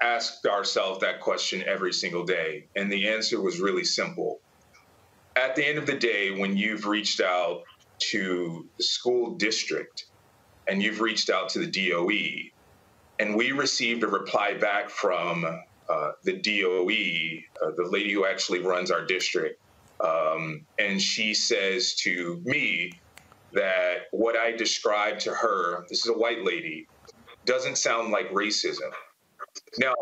asked ourselves that question every single day, and the answer was really simple. At the end of the day, when you've reached out to the school district and you've reached out to the DOE, and we received a reply back from the DOE, the lady who actually runs our district, and she says to me that what I described to her, this is a white lady, doesn't sound like racism. Now,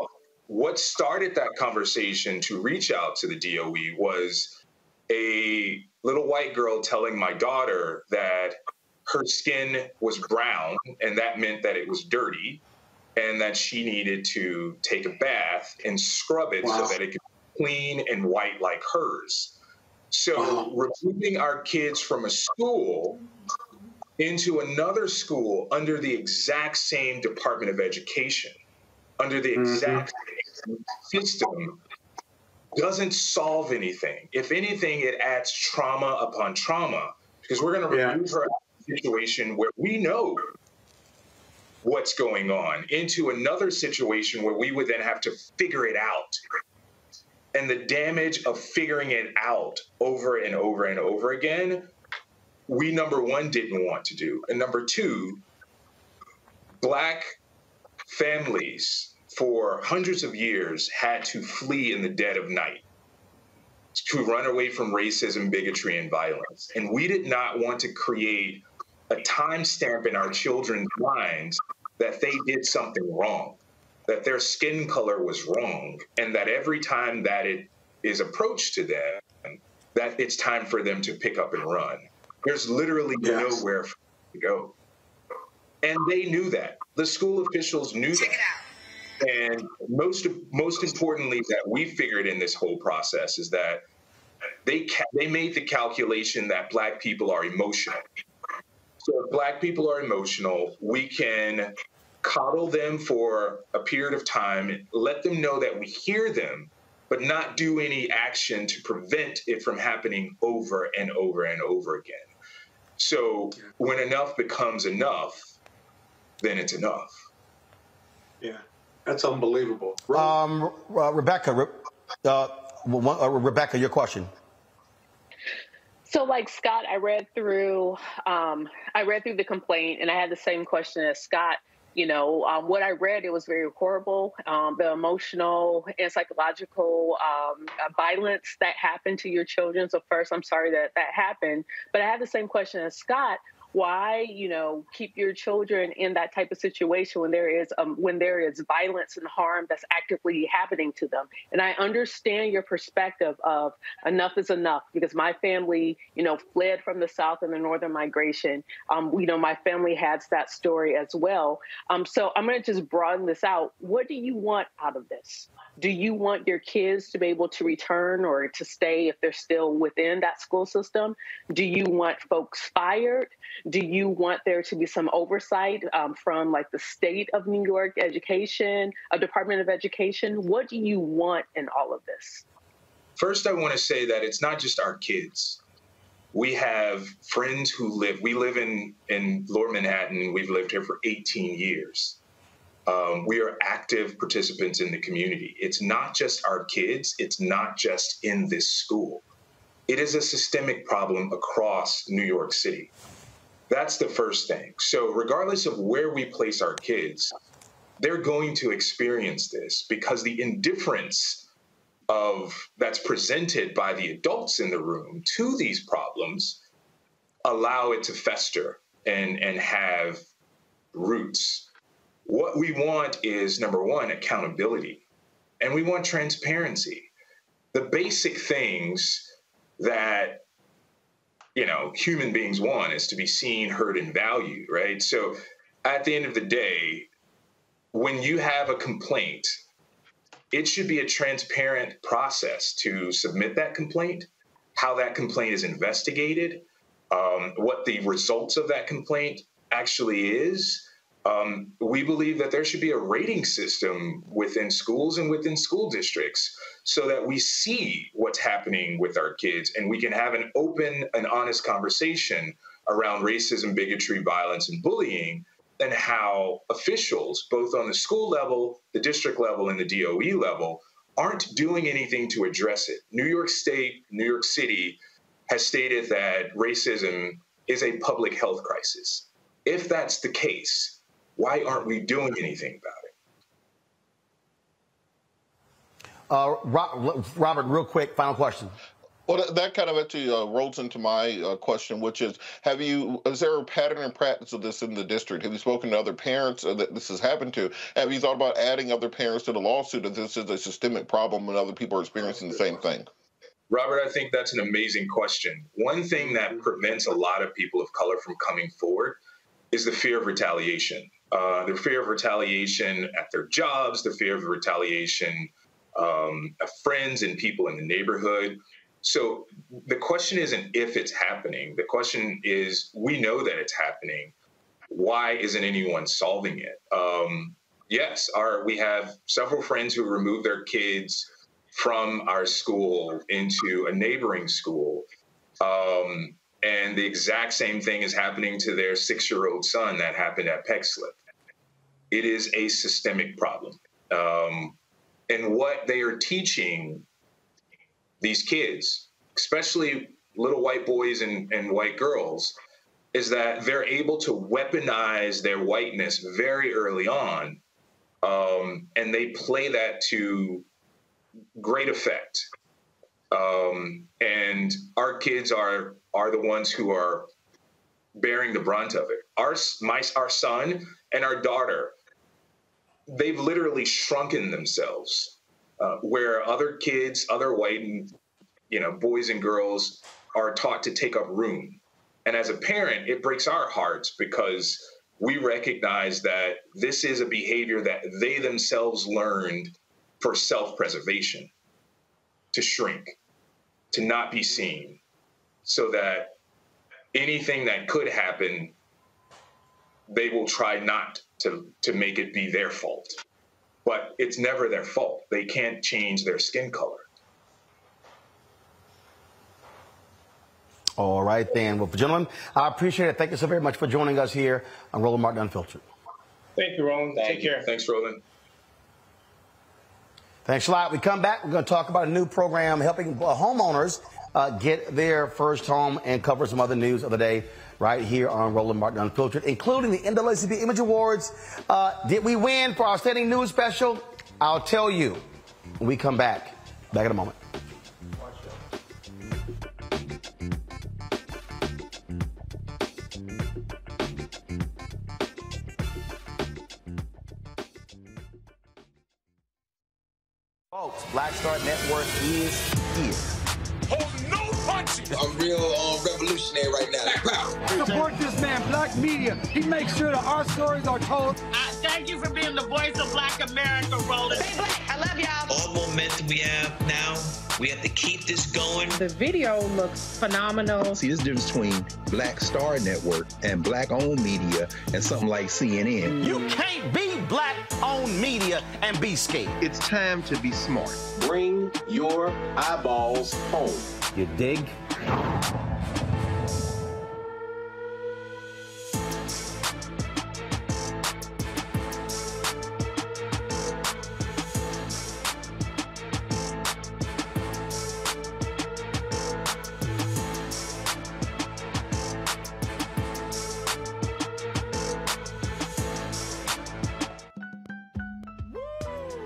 what started that conversation to reach out to the DOE was a little white girl telling my daughter that her skin was brown, and that meant that it was dirty, and that she needed to take a bath and scrub it so that it could be clean and white like hers. So removing our kids from a school into another school under the exact same Department of Education, under the exact same system, doesn't solve anything. If anything, it adds trauma upon trauma, because we're going to remove her out of a situation where we know what's going on into another situation where we would then have to figure it out. And the damage of figuring it out over and over and over again, we, number one, didn't want to do. And number two, Black families for hundreds of years had to flee in the dead of night to run away from racism, bigotry, and violence. And we did not want to create a timestamp in our children's minds that they did something wrong, that their skin color was wrong, and that every time that it is approached to them, that it's time for them to pick up and run. There's literally nowhere to go. And they knew that. The school officials knew that. And most importantly that we figured in this whole process is that they made the calculation that Black people are emotional. So if Black people are emotional, we can coddle them for a period of time, let them know that we hear them, but not do any action to prevent it from happening over and over and over again. So when enough becomes enough, then it's enough. Yeah, that's unbelievable. Rebecca, your question. So like Scott, I read through the complaint, and I had the same question as Scott. You know, what I read, it was very horrible. The emotional and psychological violence that happened to your children. So first, I'm sorry that happened. But I had the same question as Scott. Why, keep your children in that type of situation when there is violence and harm that's actively happening to them? And I understand your perspective of enough is enough, because my family, fled from the South in the Northern migration. My family has that story as well. So I'm going to just broaden this out. What do you want out of this? Do you want your kids to be able to return or to stay if they're still within that school system? Do you want folks fired? Do you want there to be some oversight from like the state of New York education, a Department of Education? What do you want in all of this? First, I want to say that it's not just our kids. We have friends we live in Lower Manhattan. We've lived here for 18 years. We are active participants in the community. It's not just our kids. It's not just in this school. It is a systemic problem across New York City. That's the first thing. So regardless of where we place our kids, they're going to experience this because the indifference that's presented by the adults in the room to these problems allow it to fester and have roots. What we want is, number one, accountability, and we want transparency. The basic things that human beings want is to be seen, heard, and valued, right? So at the end of the day, when you have a complaint, it should be a transparent process to submit that complaint, how that complaint is investigated, what the results of that complaint actually is. We believe that there should be a rating system within schools and within school districts so that we see what's happening with our kids and we can have an open and honest conversation around racism, bigotry, violence, and bullying, and how officials, both on the school level, the district level, and the DOE level, aren't doing anything to address it. New York State, New York City has stated that racism is a public health crisis. If that's the case, why aren't we doing anything about it? Robert, real quick, final question. Well, that kind of actually rolls into my question, which is, is there a pattern and practice of this in the district? Have you spoken to other parents that this has happened to? Have you thought about adding other parents to the lawsuit if this is a systemic problem and other people are experiencing the same thing? Robert, I think that's an amazing question. One thing that prevents a lot of people of color from coming forward is the fear of retaliation. The fear of retaliation at their jobs, the fear of retaliation of friends and people in the neighborhood. So the question isn't if it's happening. The question is, we know that it's happening. Why isn't anyone solving it? Yes, we have several friends who removed their kids from our school into a neighboring school. And the exact same thing is happening to their 6-year-old son that happened at Peck Slip. It is a systemic problem. And what they are teaching these kids, especially little white boys and white girls, is that they're able to weaponize their whiteness very early on. And they play that to great effect. And our kids are the ones who are bearing the brunt of it. Our son and our daughter, they've literally shrunken themselves, where other kids, other white boys and girls are taught to take up room. And as a parent, it breaks our hearts because we recognize that this is a behavior that they themselves learned for self-preservation, to shrink, to not be seen, so that anything that could happen, they will try not to make it be their fault. But it's never their fault. They can't change their skin color. All right, then. Well, gentlemen, I appreciate it. Thank you so very much for joining us here on Roland Martin Unfiltered. Thank you, Roland. Take care. Thanks, Roland. Thanks a lot. We come back, we're going to talk about a new program helping homeowners get their first home and cover some other news of the day right here on Roland Martin Unfiltered, including the NAACP Image Awards. Did we win for our Outstanding News Special? I'll tell you when we come back. Back in a moment. Folks, Black Star Network is here. Hold no punches. I'm real revolutionary right now. Support this man, Black Media. He makes sure that our stories are told. Thank you for being the voice of Black America, Roland. Stay black. I love y'all. All momentum we have now, we have to keep this going. The video looks phenomenal. See, there's a difference between Black Star Network and Black-owned media and something like CNN. You can't be Black-owned media and be scared. It's time to be smart. Bring your eyeballs home. You dig?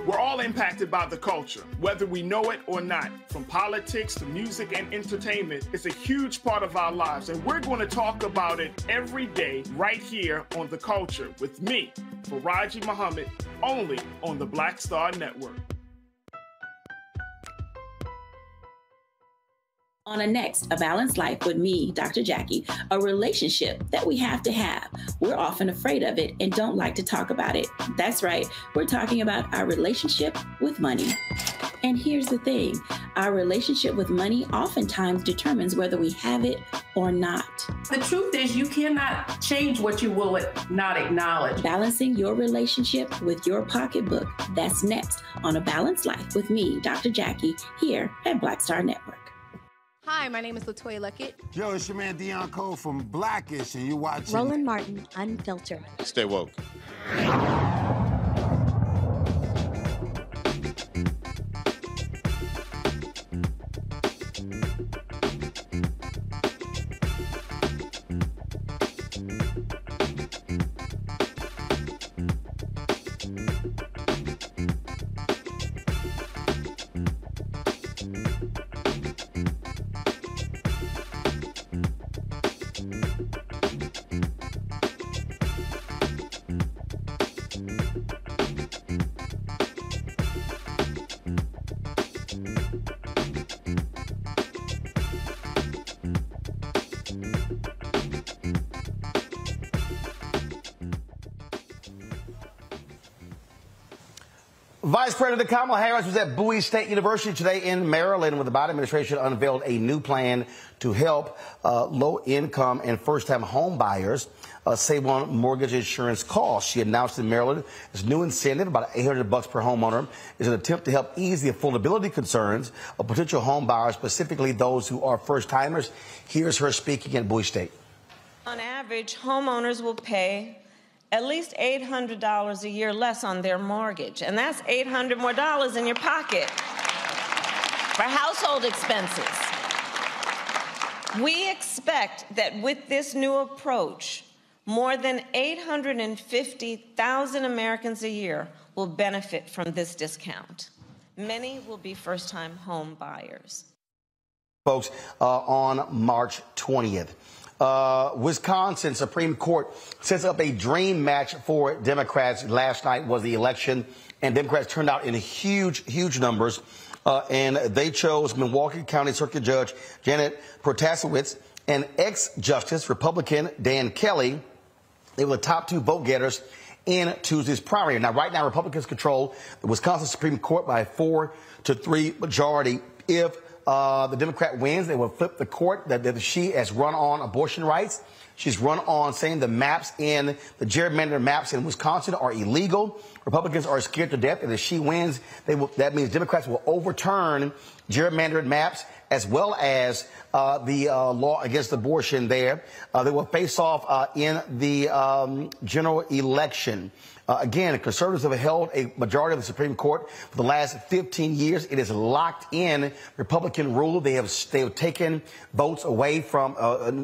We're all impacted by the culture, whether we know it or not. From politics to music and entertainment, it's a huge part of our lives, and we're going to talk about it every day right here on The Culture with me, Faraji Muhammad, only on the Black Star Network. On a next, A Balanced Life with me, Dr. Jackie, a relationship that we have to have. We're often afraid of it and don't like to talk about it. That's right, we're talking about our relationship with money. And here's the thing, our relationship with money oftentimes determines whether we have it or not. The truth is you cannot change what you will not acknowledge. Balancing your relationship with your pocketbook. That's next on A Balanced Life with me, Dr. Jackie, here at Black Star Network. Hi, my name is LaToya Luckett. Yo, it's your man Dion Cole from Blackish, and you're watching Roland Martin Unfiltered. Stay woke. Vice President Kamala Harris was at Bowie State University today in Maryland, where the Biden administration unveiled a new plan to help low-income and first-time home buyers save on mortgage insurance costs. She announced in Maryland this new incentive, about $800 per homeowner, is an attempt to help ease the affordability concerns of potential home buyers, specifically those who are first-timers. Here's her speaking at Bowie State. On average, homeowners will pay at least $800 a year less on their mortgage, and that's $800 more in your pocket for household expenses. We expect that with this new approach, more than 850,000 Americans a year will benefit from this discount. Many will be first-time home buyers. Folks, on March 20th. Wisconsin Supreme Court sets up a dream match for Democrats. Last night was the election, and Democrats turned out in huge numbers. And they chose Milwaukee County Circuit Judge Janet Protasewicz and ex-Justice Republican Dan Kelly They were the top two vote getters in Tuesday's primary. Now, right now, Republicans control the Wisconsin Supreme Court by a 4-3 majority. If the Democrat wins, they will flip the court that she has run on abortion rights. She's run on saying the maps in the gerrymandered maps in Wisconsin are illegal. Republicans are scared to death that if she wins, that means Democrats will overturn gerrymandered maps as well as the law against abortion there. They will face off in the general election. Again, conservatives have held a majority of the Supreme Court for the last 15 years. It is locked in Republican rule. They have taken votes away from,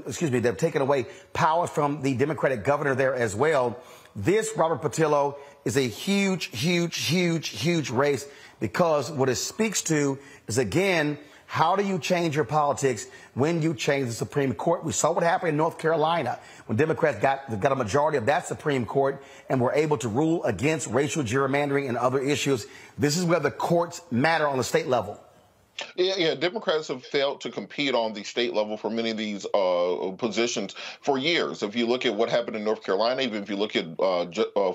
they've taken away power from the Democratic governor there as well. This, Robert Patillo, is a huge, huge, huge, huge race because what it speaks to is, again, how do you change your politics when you change the Supreme Court? We saw what happened in North Carolina when Democrats got a majority of that Supreme Court and were able to rule against racial gerrymandering and other issues. This is where the courts matter on the state level. Yeah, Democrats have failed to compete on the state level for many of these positions for years. If you look at what happened in North Carolina, even if you look at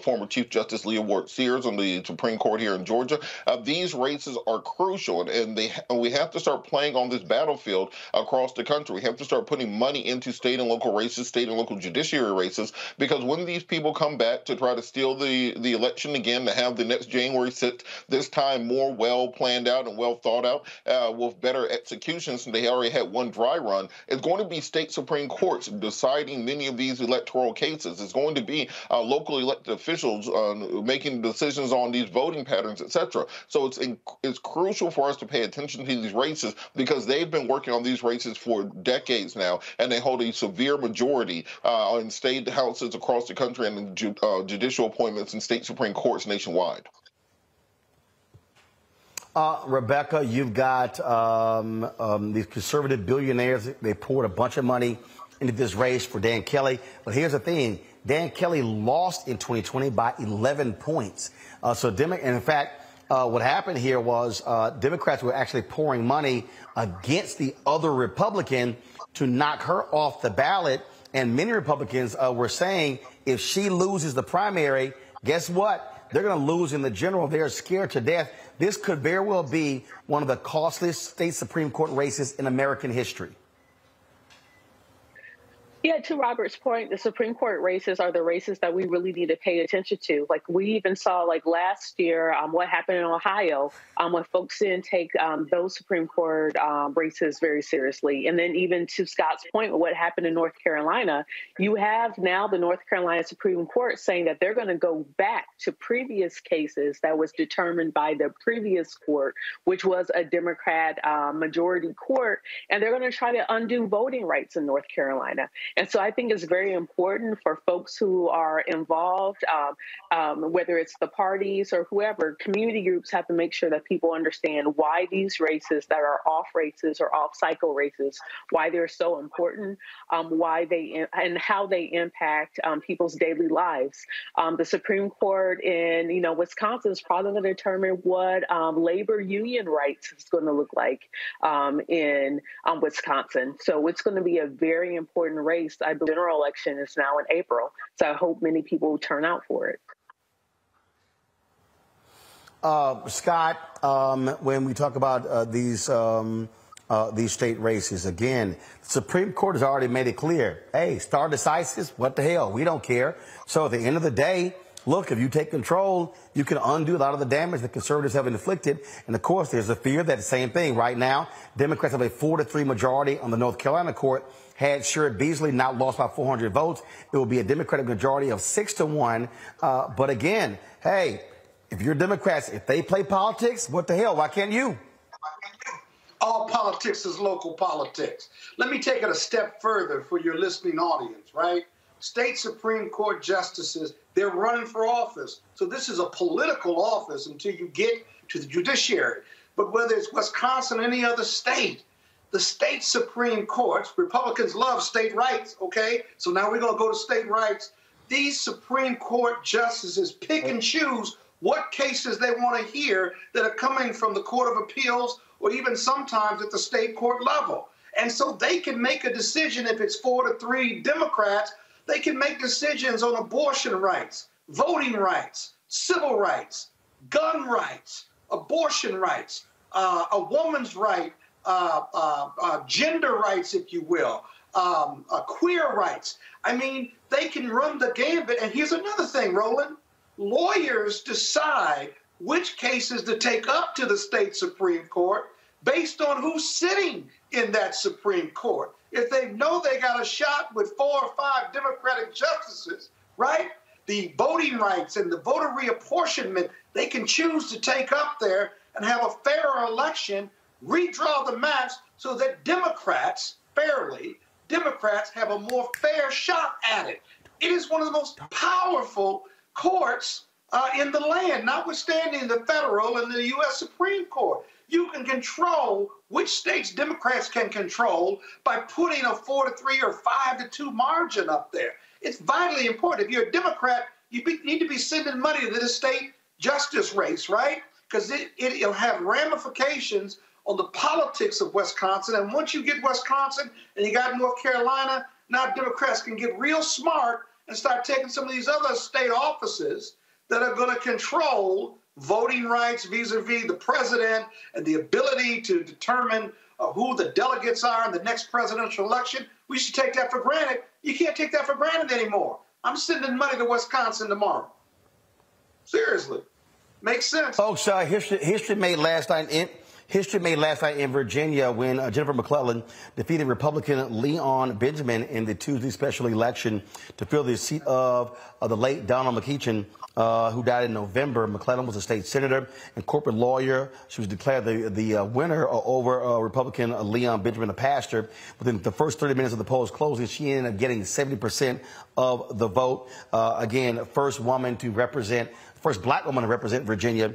former Chief Justice Leah Ward Sears on the Supreme Court here in Georgia, these races are crucial, and we have to start playing on this battlefield across the country. We have to start putting money into state and local races, state and local judiciary races, because when these people come back to try to steal the election again, to have the next January 6th, this time more well planned out and well thought out, with better executions, and they already had one dry run, it's going to be state Supreme Courts deciding many of these electoral cases. It's going to be local elected officials making decisions on these voting patterns, etc. So it's crucial for us to pay attention to these races because they've been working on these races for decades now, and they hold a severe majority in state houses across the country and in judicial appointments in state Supreme Courts nationwide. Rebecca, you've got these conservative billionaires. They poured a bunch of money into this race for Dan Kelly. But here's the thing. Dan Kelly lost in 2020 by 11 points. And in fact, what happened here was Democrats were actually pouring money against the other Republican to knock her off the ballot. And many Republicans were saying if she loses the primary, guess what? They're going to lose in the general. They're scared to death. This could very well be one of the costliest state Supreme Court races in American history. Yeah, to Robert's point, the Supreme Court races are the races that we really need to pay attention to. Like we even saw last year what happened in Ohio when folks didn't take those Supreme Court races very seriously. And then even to Scott's point, what happened in North Carolina, you have now the North Carolina Supreme Court saying that they're going to go back to previous cases that was determined by the previous court, which was a Democrat majority court. And they're going to try to undo voting rights in North Carolina. And so I think it's very important for folks who are involved, whether it's the parties or whoever, community groups have to make sure that people understand why these races that are off races or off cycle races, why they're so important, why they and how they impact people's daily lives. The Supreme Court in Wisconsin is probably going to determine what labor union rights is going to look like in Wisconsin. So it's going to be a very important race. I believe the general election is now in April, so I hope many people will turn out for it. Scott, when we talk about these state races, again, the Supreme Court has already made it clear, hey, stare decisis, what the hell, we don't care. So at the end of the day, look, if you take control, you can undo a lot of the damage that conservatives have inflicted. And, of course, there's a fear that the same thing. Right now, Democrats have a 4-3 majority on the North Carolina court. Had Sherrod Beasley not lost by 400 votes, it will be a Democratic majority of 6-1. But, again, hey, if you're Democrats, if they play politics, what the hell? Why can't you? All politics is local politics. Let me take it a step further for your listening audience, right? State Supreme Court justices, they're running for office. So this is a political office until you get to the judiciary. But whether it's Wisconsin or any other state, the state Supreme Courts, Republicans love state rights, okay? So now we're going to go to state rights. These Supreme Court justices pick and choose what cases they want to hear that are coming from the Court of Appeals or even sometimes at the state court level. And so they can make a decision if it's 4-3 Democrats, They can make decisions on abortion rights, voting rights, civil rights, gun rights, abortion rights, a woman's right, gender rights, if you will, queer rights. I mean, they can run the gambit. And here's another thing, Roland. Lawyers decide which cases to take up to the state Supreme Court based on who's sitting in that Supreme Court. If they know they got a shot with 4 or 5 Democratic justices, right? The voting rights and the voter reapportionment, they can choose to take up there and have a fairer election, redraw the maps so that Democrats, fairly, Democrats have a more fair shot at it. It is one of the most powerful courts in the land, notwithstanding the federal and the U.S. Supreme Court. You can control which states Democrats can control by putting a 4-3 or 5-2 margin up there. It's vitally important. If you're a Democrat, you need to be sending money to the state justice race, right? Because it'll have ramifications on the politics of Wisconsin. And once you get Wisconsin and you got North Carolina, now Democrats can get real smart and start taking some of these other state offices that are going to control voting rights vis-a-vis the president and the ability to determine who the delegates are in the next presidential election. We should take that for granted. You can't take that for granted anymore. I'm sending money to Wisconsin tomorrow. Seriously. Makes sense. Folks, history made last night in Virginia when Jennifer McClellan defeated Republican Leon Benjamin in the Tuesday special election to fill the seat of the late Donald McEachin, who died in November. McClellan was a state senator and corporate lawyer. She was declared the winner over Republican Leon Benjamin, a pastor. Within the first 30 minutes of the polls closing, she ended up getting 70% of the vote. Again, first black woman to represent Virginia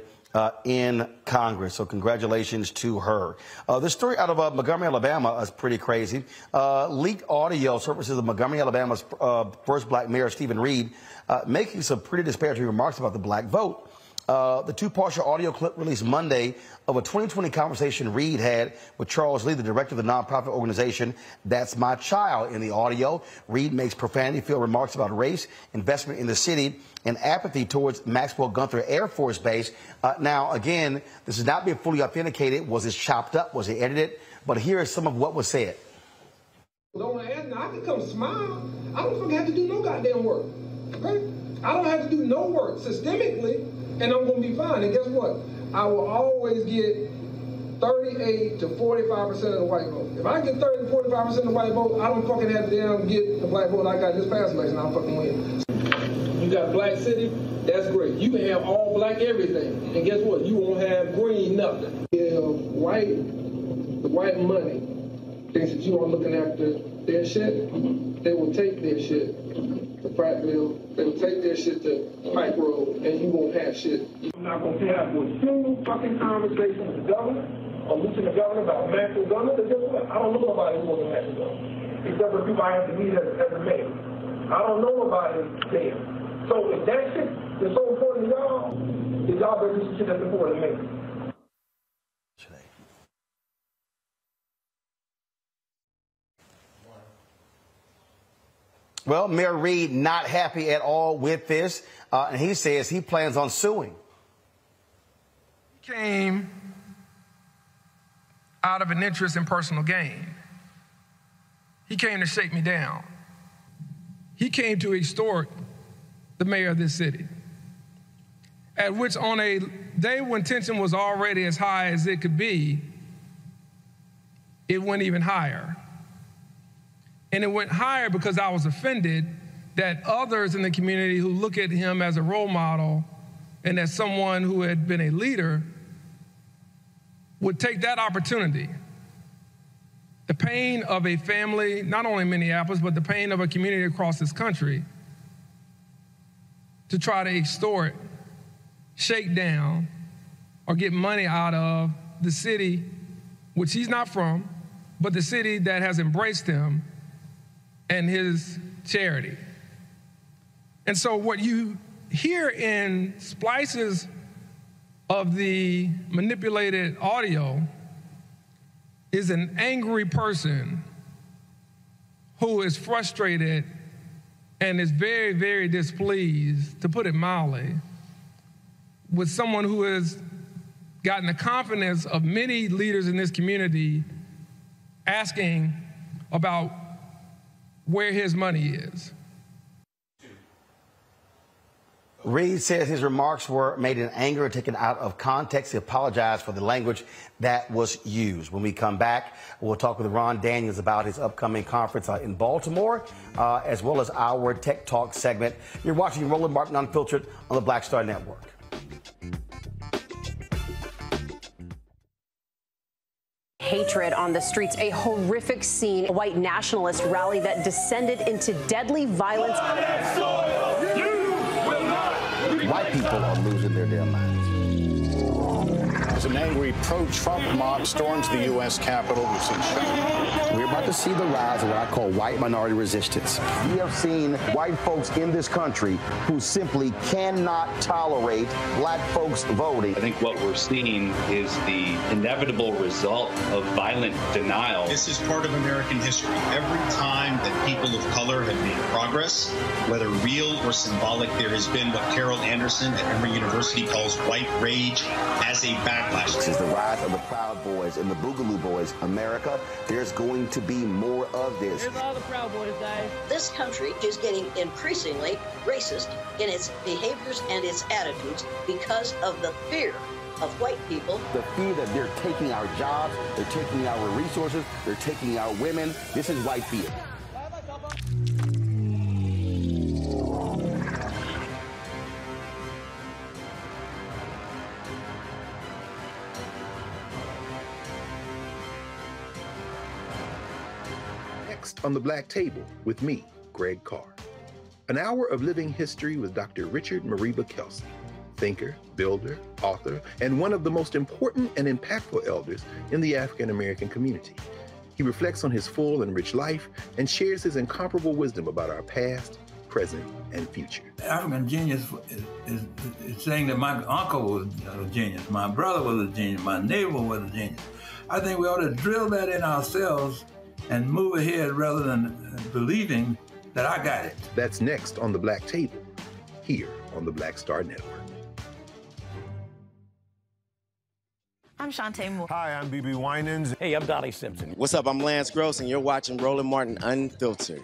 in Congress. So congratulations to her. This story out of Montgomery, Alabama is pretty crazy. Leaked audio surfaces of Montgomery, Alabama's first black mayor, Stephen Reed, making some pretty disparaging remarks about the black vote. The 2-partial audio clip released Monday of a 2020 conversation Reed had with Charles Lee, the director of the nonprofit organization That's My Child. In the audio, Reed makes profanity-filled remarks about race, investment in the city, and apathy towards Maxwell Gunther Air Force Base. Now, again, this is not being fully authenticated. Was it chopped up? Was it edited? But here is some of what was said. Don't ask me. I can come smile. I don't fucking have to do no goddamn work. Okay? I don't have to do no work systemically, and I'm going to be fine. And guess what? I will always get 38 to 45% of the white vote. If I get 30 to 45% of the white vote, I don't fucking have to damn get the black vote I got this past election. I'll fucking win. You got a black city, that's great. You can have all black everything. And guess what? You won't have green nothing. If the white money thinks that you are looking after their shit, they will take their shit to Pratt Mill, they will take their shit to Pike Road, and you won't have shit. I'm not going to have a single fucking conversation with the governor or lieutenant governor about Maxwell Gunther, because guess what? I don't know nobody who wants to Maxwell Gunther, except for people I have to meet as a mayor. I don't know nobody there. So if that shit is so important to y'all, then y'all better do some shit that's important to me. Well, Mayor Reed not happy at all with this, and he says he plans on suing. He came out of an interest in personal gain. He came to shake me down. He came to extort the mayor of this city, at which on a day when tension was already as high as it could be, it went even higher. And it went higher because I was offended that others in the community who look at him as a role model and as someone who had been a leader would take that opportunity, the pain of a family, not only in Minneapolis, but the pain of a community across this country, to try to extort, shake down, or get money out of the city, which he's not from, but the city that has embraced him and his charity. And so what you hear in splices of the manipulated audio is an angry person who is frustrated and is very, very displeased, to put it mildly, with someone who has gotten the confidence of many leaders in this community asking about where his money is. Reed says his remarks were made in anger and taken out of context. He apologized for the language that was used. When we come back, we'll talk with Ron Daniels about his upcoming conference in Baltimore, as well as our Tech Talk segment. You're watching Roland Martin Unfiltered on the Black Star Network. Hatred on the streets, a horrific scene, a white nationalist rally that descended into deadly violence. White people are losing their damn minds. As an angry pro-Trump mob storms the U.S. Capitol, we've seen shooting. We're about to see the rise of what I call white minority resistance. We have seen white folks in this country who simply cannot tolerate black folks voting. I think what we're seeing is the inevitable result of violent denial. This is part of American history. Every time that people of color have made progress, whether real or symbolic, there has been what Carol Anderson at Emory University calls white rage as a backlash. This is the rise of the Proud Boys and the Boogaloo Boys. America, there's going to be more of this. Here's all the Proud Boys, guys. This country is getting increasingly racist in its behaviors and its attitudes because of the fear of white people. The fear that they're taking our jobs, they're taking our resources, they're taking our women. This is white fear. On the Black Table with me, Greg Carr. An hour of living history with Dr. Richard Mariba Kelsey, thinker, builder, author, and one of the most important and impactful elders in the African American community. He reflects on his full and rich life and shares his incomparable wisdom about our past, present, and future. African genius is saying that my uncle was a genius, my brother was a genius, my neighbor was a genius. I think we ought to drill that in ourselves and move ahead rather than believing that I got it. That's next on the Black Table, here on the Black Star Network. I'm Shantae Moore. Hi, I'm BB Winans. Hey, I'm Dolly Simpson. What's up? I'm Lance Gross, and you're watching Roland Martin Unfiltered.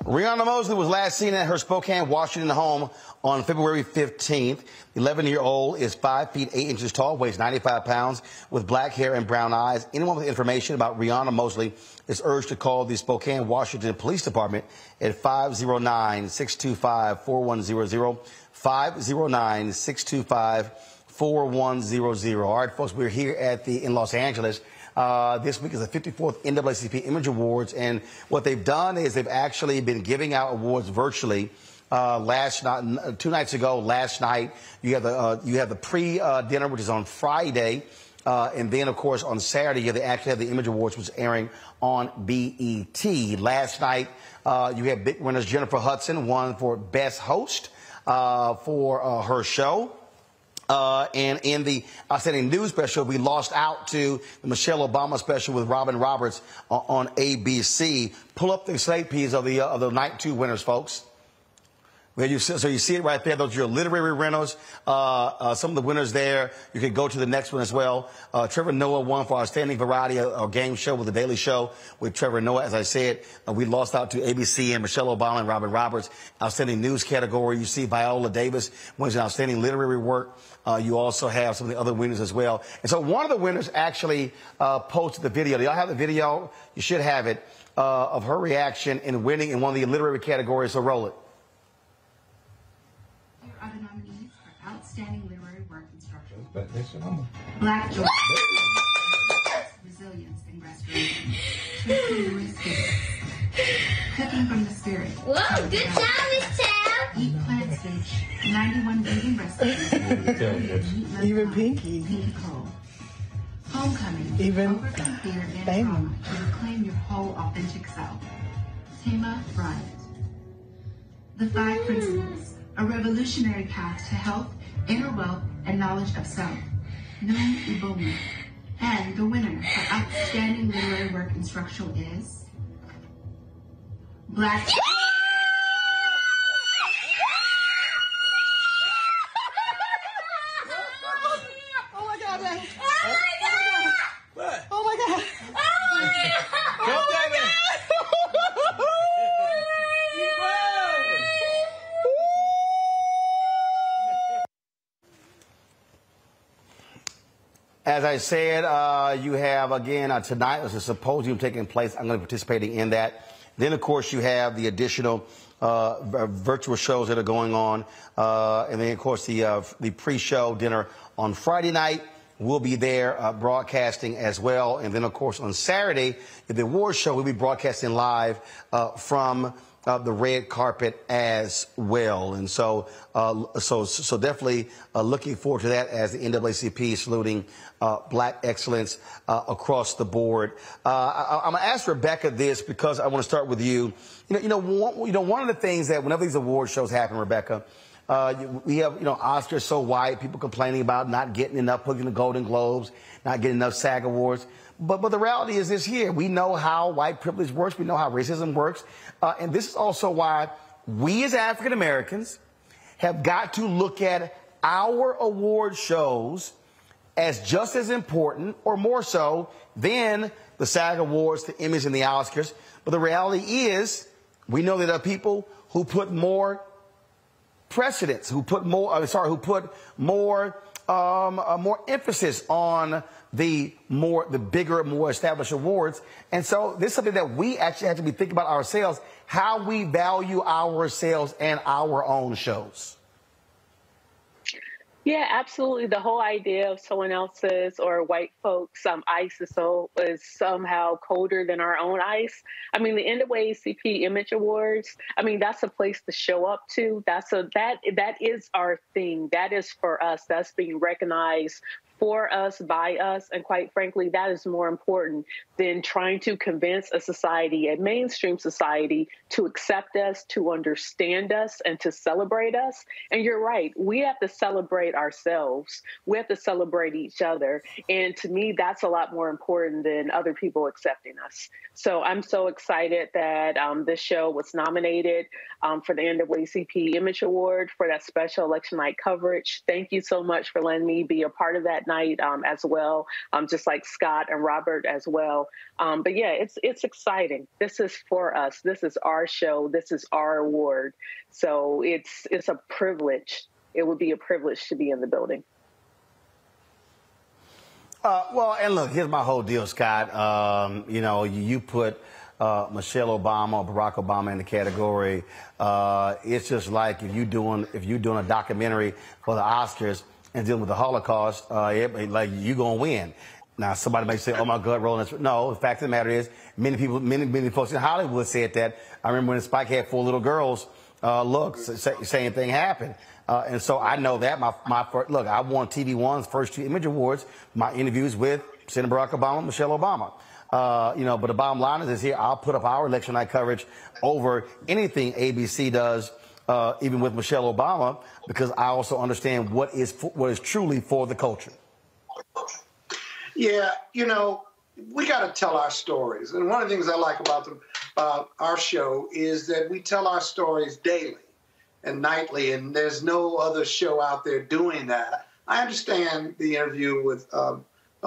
Rihanna Mosley was last seen at her Spokane, Washington home on February 15th. The 11-year-old is 5 feet 8 inches tall, weighs 95 pounds, with black hair and brown eyes. Anyone with information about Rihanna Mosley is urged to call the Spokane, Washington Police Department at 509-625-4100, 509-625-4100. All right, folks, we're here in Los Angeles. This week is the 54th NAACP Image Awards, and what they've done is they've actually been giving out awards virtually last night, 2 nights ago, last night. You have the pre-dinner, which is on Friday. And then, of course, on Saturday, you actually have the Image Awards, which is airing on BET. Last night, you had big winners. Jennifer Hudson won for Best Host for her show. And in the Outstanding News special, we lost out to the Michelle Obama special with Robin Roberts on ABC. Pull up the slate piece of the night 2 winners, folks. So you see it right there. Those are your literary winners. Some of the winners there. You can go to the next one as well. Trevor Noah won for Outstanding Variety or Game Show with The Daily Show with Trevor Noah. As I said, we lost out to ABC and Michelle Obama and Robin Roberts. Outstanding News category, you see Viola Davis wins an Outstanding Literary Work. You also have some of the other winners as well. And so one of the winners actually posted the video. Do y'all have the video? You should have it, of her reaction in winning in one of the literary categories. So roll it. Are the nominees for Outstanding Literary Work Instruction. Black Joy, Resilience and Restoration, Cooking from the Spirit. Whoa, good job, Miss Tab. Eat Plant Stitch, 91 Vegan Recipes. Even Pinky. Pinky Cole. Homecoming. Even Overcome fear and trauma to reclaim your whole authentic self. Tema Bryant. The 5 Principles. A revolutionary path to health, inner wealth, and knowledge of self. Noon Iboma. And the winner for Outstanding Literary Work Instructional is Black. Oh my God, man. Oh my God. What? Oh my God. Oh my God. Go, baby. As I said, you have, again, tonight there's a symposium taking place. I'm going to be participating in that. Then, of course, you have the additional virtual shows that are going on. And then, of course, the pre-show dinner on Friday night. We'll be there broadcasting as well. And then, of course, on Saturday, the awards show, we'll be broadcasting live from the red carpet as well. And so definitely looking forward to that as the NAACP is saluting Black excellence across the board. I'm going to ask Rebecca this because I want to start with you. One of the things that whenever these award shows happen, Rebecca, we have, Oscars so white, people complaining about not getting enough, putting the Golden Globes, not getting enough SAG Awards. But the reality is this here. We know how white privilege works. We know how racism works. And this is also why we as African Americans have got to look at our award shows as just as important or more so than the SAG Awards, the Emmys, and the Oscars. But the reality is we know that there are people who put more precedence, who put more emphasis on the bigger, more established awards. And so this is something that we actually have to be thinking about ourselves, how we value ourselves and our own shows. Yeah, absolutely. The whole idea of someone else's or white folks' ice is somehow colder than our own ice. I mean, the NAACP Image Awards, I mean, that's a place to show up to. That is our thing. That is for us. That's being recognized for us, by us, and quite frankly, that is more important than trying to convince a society, a mainstream society, to accept us, to understand us, and to celebrate us. And you're right, we have to celebrate ourselves. We have to celebrate each other. And to me, that's a lot more important than other people accepting us. So I'm so excited that this show was nominated for the NAACP Image Award for that special election night coverage. Thank you so much for letting me be a part of that night as well, just like Scott and Robert as well. But yeah, it's exciting. This is for us. This is our show. This is our award. So it's a privilege. It would be a privilege to be in the building. Well, and look, here's my whole deal, Scott. You put Michelle Obama or Barack Obama in the category. It's just like if you're doing a documentary for the Oscars and dealing with the Holocaust, like you're gonna win. Now, somebody may say, "Oh my God, Roland." No, the fact of the matter is, many folks in Hollywood said that. I remember when Spike had 4 little girls look, same thing happened. And so I know that my first, look, I won TV1's first 2 Image Awards, my interviews with Senator Barack Obama, Michelle Obama. But the bottom line is here, I'll put up our election night coverage over anything ABC does, even with Michelle Obama, because I also understand what is truly for the culture. Yeah, we got to tell our stories. And one of the things I like about our show is that we tell our stories daily and nightly, and there's no other show out there doing that. I understand the interview with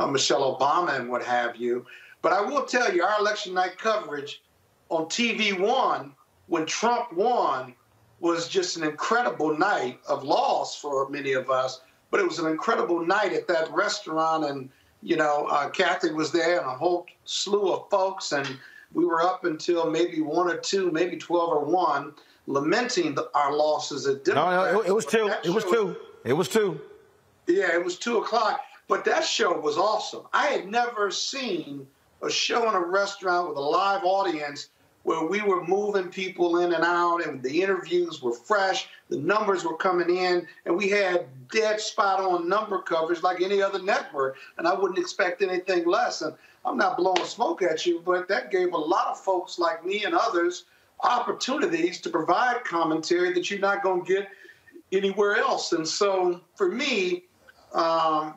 Michelle Obama and what have you, but I will tell you, our election night coverage on TV1 when Trump won was just an incredible night of loss for many of us, but it was an incredible night at that restaurant, and Kathy was there and a whole slew of folks, and we were up until maybe 1 or 2, maybe 12 or 1, lamenting our losses at Democrats. No, it was 2. It was 2. It was 2. Yeah, it was 2 o'clock. But that show was awesome. I had never seen a show in a restaurant with a live audience where we were moving people in and out, and the interviews were fresh, the numbers were coming in, and we had dead spot-on number coverage like any other network, and I wouldn't expect anything less. And I'm not blowing smoke at you, but that gave a lot of folks like me and others opportunities to provide commentary that you're not going to get anywhere else. And so for me, the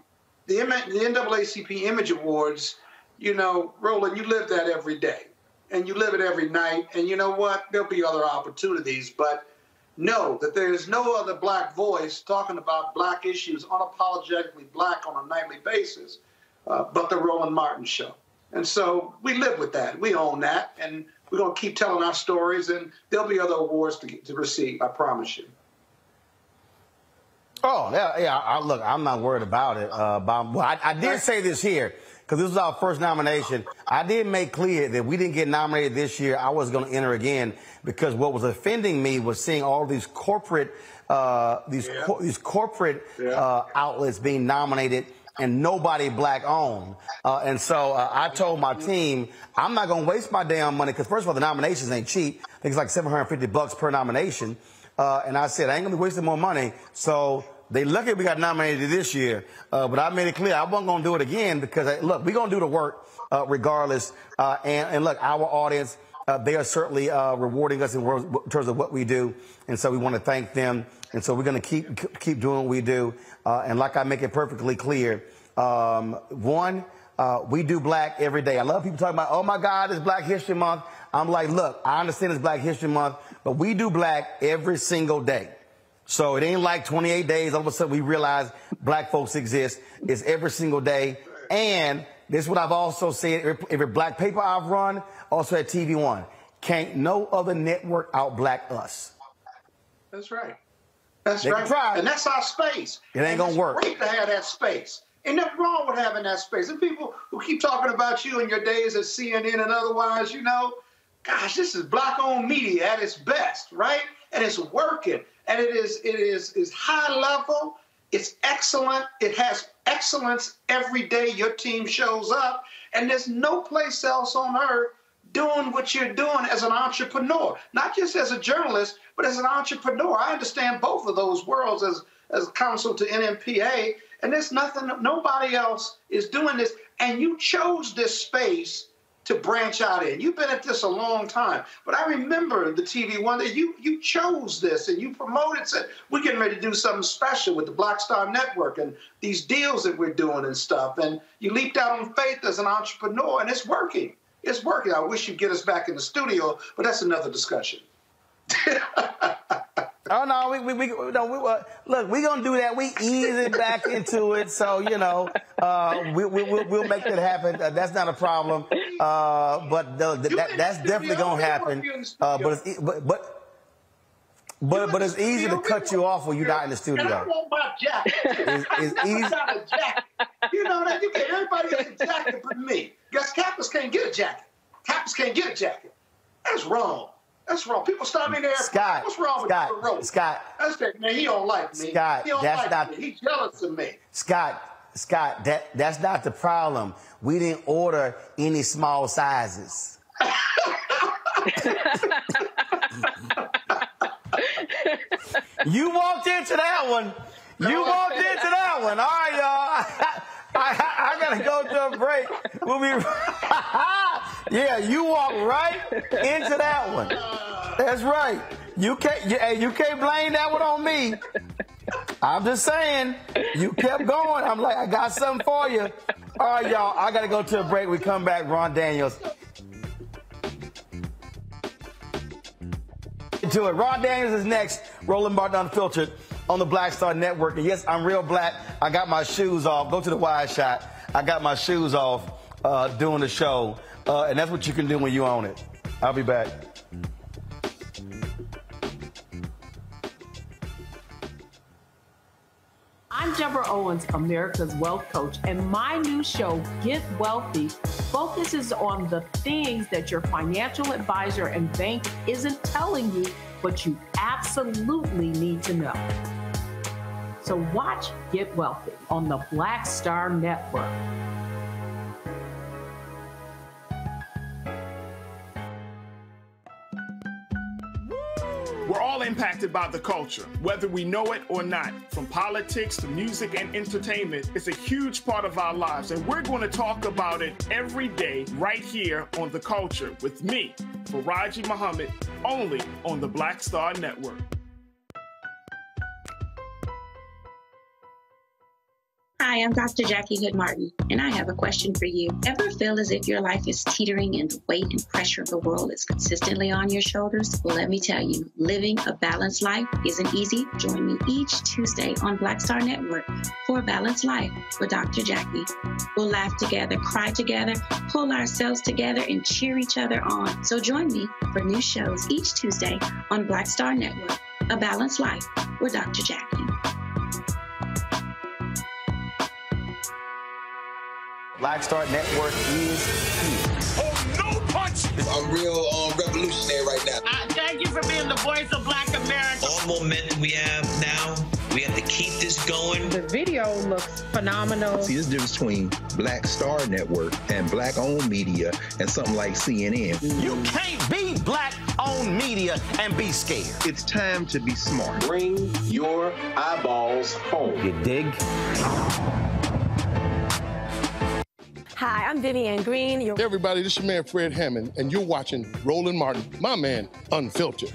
NAACP Image Awards, Roland, you live that every day. And you live it every night, and you know what? There'll be other opportunities, but know that there is no other black voice talking about black issues, unapologetically black on a nightly basis, but the Roland Martin Show. And so we live with that. We own that, and we're going to keep telling our stories, and there'll be other awards to receive, I promise you. Oh, yeah. Look, I'm not worried about it. I did say this here, because this was our first nomination. I did make clear that we didn't get nominated this year. I was going to enter again, because what was offending me was seeing all these corporate outlets being nominated and nobody black owned. And so I told my team, I'm not going to waste my damn money, because first of all, the nominations ain't cheap. I think it's like $750 per nomination. And I said, I ain't going to be wasting more money. So they lucky we got nominated this year, but I made it clear I wasn't going to do it again, because, look, we're going to do the work regardless. And look, our audience, they are certainly rewarding us in terms of what we do. And so we want to thank them. And so we're going to keep doing what we do. And like I make it perfectly clear, we do black every day. I love people talking about, oh, my God, it's Black History Month. I'm like, look, I understand it's Black History Month, but we do black every single day. So it ain't like 28 days, all of a sudden we realize black folks exist. It's every single day. And this is what I've also said, every black paper I've run, also at TV1. Can't no other network out-black us. That's right. That's right. And that's our space. It ain't going to work. It's great to have that space. Ain't nothing wrong with having that space. And people who keep talking about you and your days at CNN and otherwise, gosh, this is black-owned media at its best, right? And it's working. And it is high level. It's excellent. It has excellence every day your team shows up. And there's no place else on earth doing what you're doing as an entrepreneur, not just as a journalist, but as an entrepreneur. I understand both of those worlds as counsel to NMPA, and there's nobody else is doing this. And you chose this space to branch out in. You've been at this a long time. But I remember the TV one that you chose this and you promoted, said, we're getting ready to do something special with the Black Star Network and these deals that we're doing and stuff. And you leaped out on faith as an entrepreneur, and it's working. It's working. I wish you'd get us back in the studio, but that's another discussion. Oh, no, look, we're going to do that. We ease it back into it. So, we'll make that happen. That's not a problem. But that's definitely going to happen. But it's easy to cut you off when you're not in the studio. And I want my jacket. It's easy. I got a jacket. You know that? You get everybody gets a jacket but me. Guess Kappas can't get a jacket. Kappas can't get a jacket. That's wrong. That's wrong. People stop me there. Scott, what's wrong with you? Scott. That's that, man. He don't like me. Scott, he don't like me. He's jealous of me. Scott, that's not the problem. We didn't order any small sizes. You walked into that one. You walked into that one. All right, y'all. I got to go to a break. We'll be yeah, you walked right into that one. That's right. You can't blame that one on me. I'm just saying, you kept going. I'm like, I got something for you. All right, y'all, I got to go to a break. We come back, Ron Daniels. To it. Ron Daniels is next. Roland Martin Unfiltered on the Black Star Network. And yes, I'm real black. I got my shoes off. Go to the wide shot. I got my shoes off doing the show. And that's what you can do when you own it. I'll be back. I'm Deborah Owens, America's Wealth Coach, and my new show, Get Wealthy, focuses on the things that your financial advisor and bank isn't telling you, but you absolutely need to know. So watch Get Wealthy on the Black Star Network. We're all impacted by the culture, whether we know it or not. From politics to music and entertainment, it's a huge part of our lives, and we're going to talk about it every day right here on The Culture with me, Faraji Muhammad, only on the Black Star Network. Hi, I'm Dr. Jackie Hood Martin, and I have a question for you. Ever feel as if your life is teetering and the weight and pressure of the world is consistently on your shoulders? Well, let me tell you, living a balanced life isn't easy. Join me each Tuesday on Black Star Network for A Balanced Life with Dr. Jackie. We'll laugh together, cry together, pull ourselves together, and cheer each other on. So join me for new shows each Tuesday on Black Star Network, A Balanced Life with Dr. Jackie. Black Star Network is here. Oh, no punch! I'm real revolutionary right now. Thank you for being the voice of Black America. All momentum we have now, we have to keep this going. The video looks phenomenal. See, there's a difference between Black Star Network and black-owned media and something like CNN. You can't be black-owned media and be scared. It's time to be smart. Bring your eyeballs home. You dig? Hi, I'm Vivian Green. Hey everybody, this is your man Fred Hammond, and you're watching Roland Martin, my man, Unfiltered.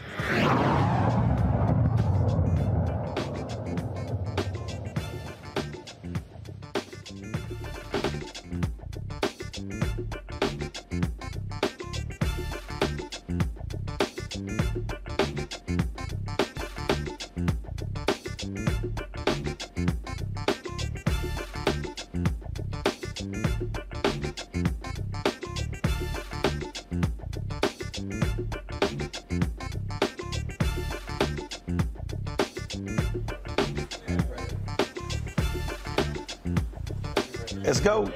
Let's go.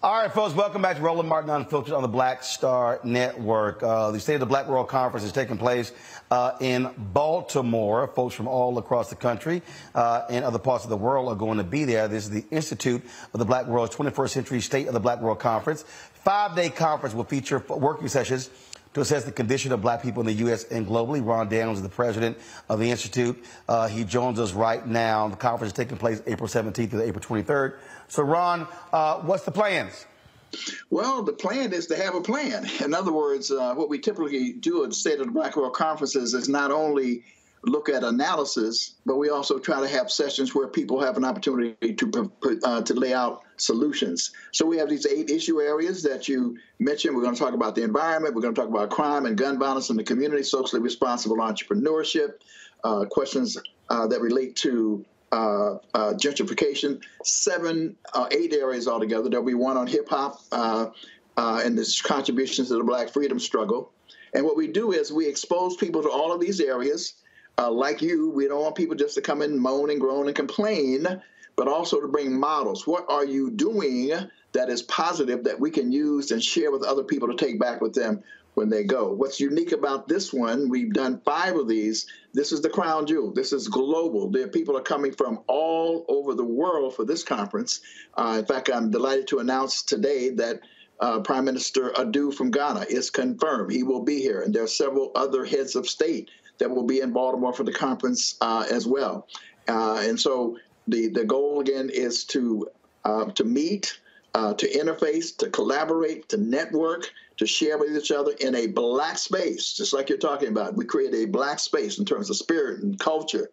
All right, folks, welcome back to Roland Martin Unfiltered on the Black Star Network. The State of the Black World Conference is taking place in Baltimore. Folks from all across the country and other parts of the world are going to be there. This is the Institute of the Black World's 21st Century State of the Black World Conference. 5-day conference will feature working sessions to assess the condition of black people in the U.S. and globally. Ron Daniels is the president of the Institute. He joins us right now. The conference is taking place April 17th to April 23rd. So, Ron, what's the plans? Well, the plan is to have a plan. In other words, what we typically do at the State of the Black World Conferences is not only look at analysis, but we also try to have sessions where people have an opportunity to lay out solutions. So we have these 8 issue areas that you mentioned. We're going to talk about the environment. We're going to talk about crime and gun violence in the community, socially responsible entrepreneurship, questions that relate to gentrification, 8 areas altogether. There'll be one on hip-hop and its contributions to the black freedom struggle. And what we do is we expose people to all of these areas. Like you, we don't want people just to come and moan and groan and complain, but also to bring models. What are you doing that is positive that we can use and share with other people to take back with them when they go? What's unique about this one, we've done 5 of these. This is the crown jewel. This is global. People are coming from all over the world for this conference. In fact, I'm delighted to announce today that Prime Minister Adu from Ghana is confirmed. He will be here. And there are several other heads of state that will be in Baltimore for the conference as well. And so the goal, again, is to meet, to interface, to collaborate, to network, to share with each other in a Black space, just like you're talking about. We create a Black space in terms of spirit and culture,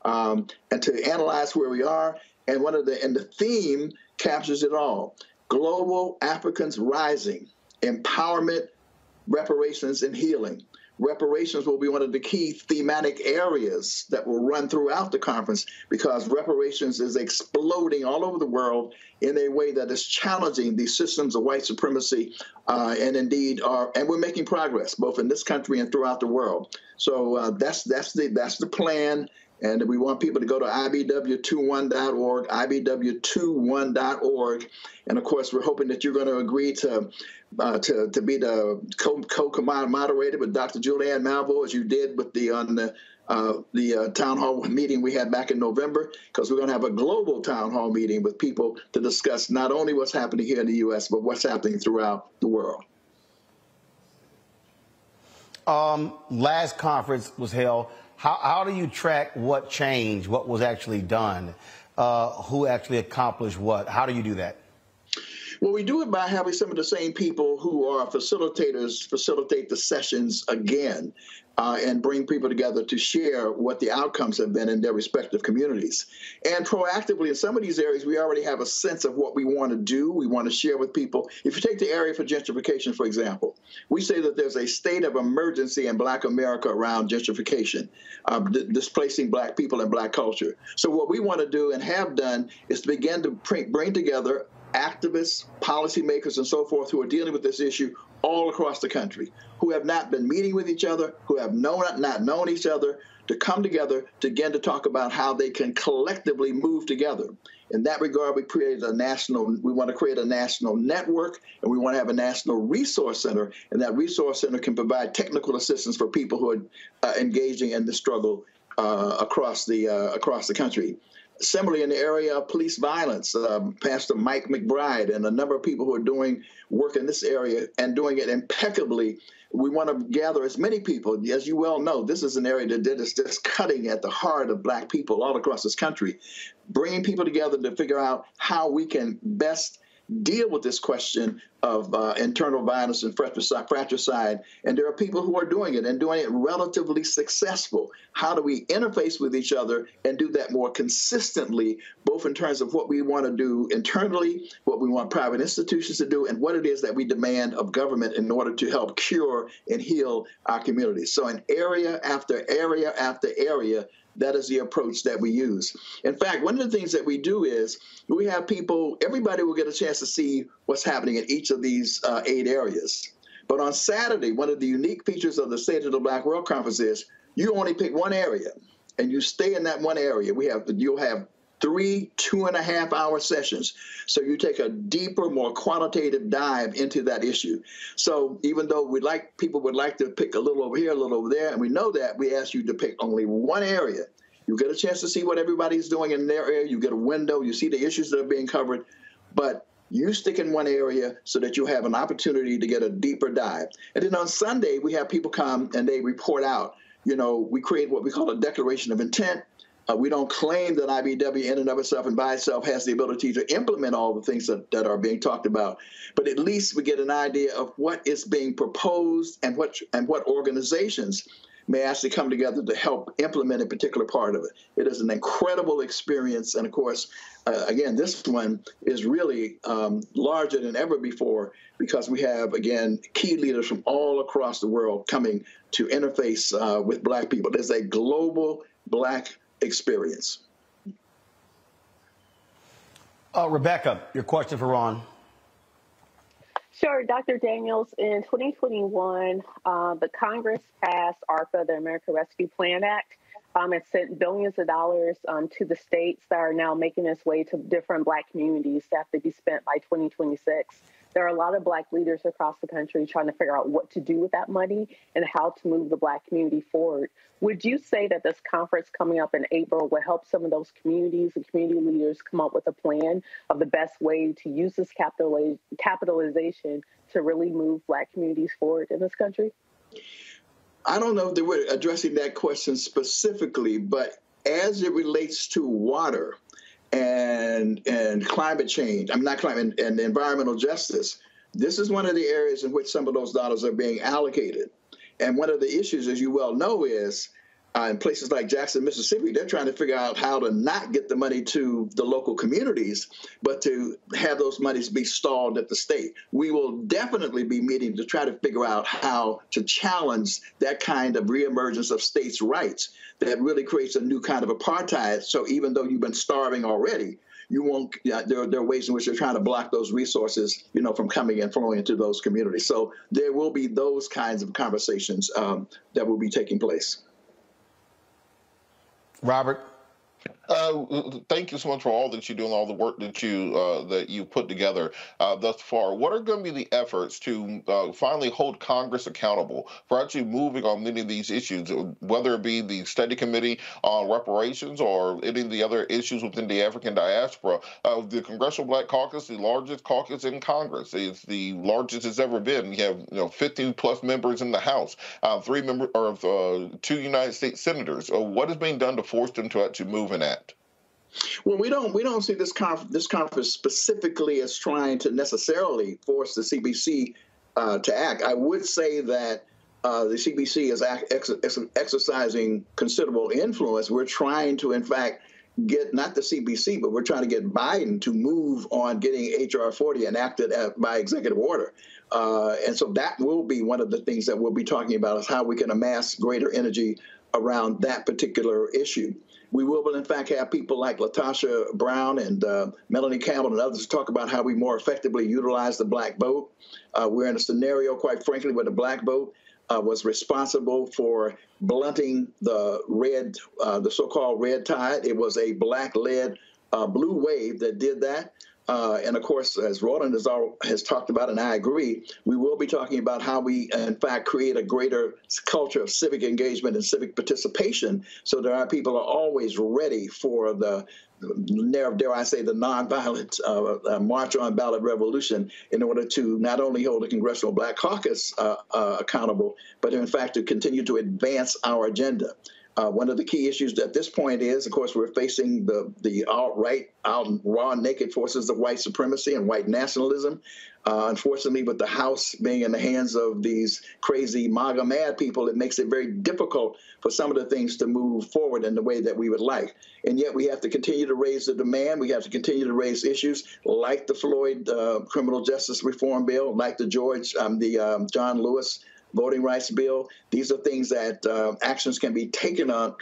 and to analyze where we are. And the theme captures it all: global Africans rising, empowerment, reparations, and healing. Reparations will be one of the key thematic areas that will run throughout the conference, because reparations is exploding all over the world in a way that is challenging these systems of white supremacy, and we're making progress both in this country and throughout the world. So that's the plan. And we want people to go to ibw21.org, ibw21.org. And of course, we're hoping that you're going to agree to be the co-moderator with Dr. Julianne Malvo, as you did with the town hall meeting we had back in November, because we're going to have a global town hall meeting with people to discuss not only what's happening here in the U.S., but what's happening throughout the world. Last conference was held. How do you track what changed, what was actually done, who actually accomplished what? How do you do that? Well, we do it by having some of the same people who are facilitators facilitate the sessions again, and bring people together to share what the outcomes have been in their respective communities. And proactively, in some of these areas, we already have a sense of what we want to do. We want to share with people. If you take the area for gentrification, for example, we say that there's a state of emergency in Black America around gentrification, displacing Black people and Black culture. So what we want to do and have done is to begin to bring together activists, policymakers, and so forth who are dealing with this issue all across the country, who have not been meeting with each other, who have not known each other, to come together to begin to talk about how they can collectively move together. In that regard, we want to create a national network, and we want to have a national resource center, and that resource center can provide technical assistance for people who are engaging in the struggle across the country. Similarly, in the area of police violence, Pastor Mike McBride and a number of people who are doing work in this area and doing it impeccably. We want to gather as many people. As you well know, this is an area that is just cutting at the heart of Black people all across this country, bringing people together to figure out how we can best deal with this question of internal violence and fratricide. And there are people who are doing it and doing it relatively successful. How do we interface with each other and do that more consistently, both in terms of what we want to do internally, what we want private institutions to do, and what it is that we demand of government in order to help cure and heal our communities. So in area after area after area, that is the approach that we use. In fact, one of the things that we do is we have people, everybody will get a chance to see what's happening in each of these 8 areas. But on Saturday, one of the unique features of the State of the Black World Conference is you only pick one area and you stay in that one area. You'll have 3 2.5-hour sessions. So you take a deeper, more qualitative dive into that issue. So even though people would like to pick a little over here, a little over there, and we know that, we ask you to pick only one area. You get a chance to see what everybody's doing in their area. You get a window. You see the issues that are being covered. But you stick in one area so that you have an opportunity to get a deeper dive. And then on Sunday, we have people come and they report out. You know, we create what we call a declaration of intent. We don't claim that IBW in and of itself and by itself has the ability to implement all the things that are being talked about. But at least we get an idea of what is being proposed and what organizations may actually come together to help implement a particular part of it. It is an incredible experience. And of course, again, this one is really larger than ever before because we have, again, key leaders from all across the world coming to interface with Black people. There's a global Black experience. Rebecca, your question for Ron. Sure, Dr. Daniels, in 2021, the Congress passed ARPA, the American Rescue Plan Act. It sent billions of dollars to the states that are now making its way to different Black communities that have to be spent by 2026. There are a lot of Black leaders across the country trying to figure out what to do with that money and how to move the Black community forward. Would you say that this conference coming up in April will help some of those communities and community leaders come up with a plan of the best way to use this capitalization to really move Black communities forward in this country? I don't know if they were addressing that question specifically, but as it relates to water and climate change, not climate, and environmental justice, this is one of the areas in which some of those dollars are being allocated. And one of the issues, as you well know, is in places like Jackson, Mississippi, they're trying to figure out how to not get the money to the local communities, but to have those monies be stalled at the state. We will definitely be meeting to try to figure out how to challenge that kind of reemergence of states' rights that really creates a new kind of apartheid. So even though you've been starving already, you won't. There are ways in which they're trying to block those resources, from coming and flowing into those communities. So there will be those kinds of conversations that will be taking place. Robert? Thank you so much for all that you do and all the work that you put together thus far. What are going to be the efforts to finally hold Congress accountable for actually moving on many of these issues, whether it be the study committee on reparations or any of the other issues within the African diaspora? The Congressional Black Caucus, the largest caucus in Congress, is the largest it's ever been. You have 15 plus members in the House, 2 United States senators. What is being done to force them to actually move and act? Well, we don't see this conference specifically as trying to necessarily force the CBC to act. I would say that the CBC is exercising considerable influence. We're trying to, in fact, get not the CBC, but we're trying to get Biden to move on getting H.R. 40 enacted by executive order. And so that will be one of the things that we'll be talking about, is how we can amass greater energy around that particular issue. We will, in fact, have people like Latasha Brown and Melanie Campbell and others talk about how we more effectively utilize the black vote. We're in a scenario, quite frankly, where the black vote was responsible for blunting the so-called red tide. It was a black-led blue wave that did that. And of course, as Roland has talked about, and I agree, we will be talking about how we, in fact, create a greater culture of civic engagement and civic participation, so that our people are always ready for the, dare I say, the nonviolent march on ballot revolution, in order to not only hold the Congressional Black Caucus accountable, but in fact to continue to advance our agenda. One of the key issues at this point is, of course, we're facing the alt-right, raw, naked forces of white supremacy and white nationalism. Unfortunately, with the House being in the hands of these crazy MAGA mad people, it makes it very difficult for some of the things to move forward in the way that we would like. And yet we have to continue to raise the demand. We have to continue to raise issues like the Floyd criminal justice reform bill, like the John Lewis voting rights bill. These are things that actions can be taken on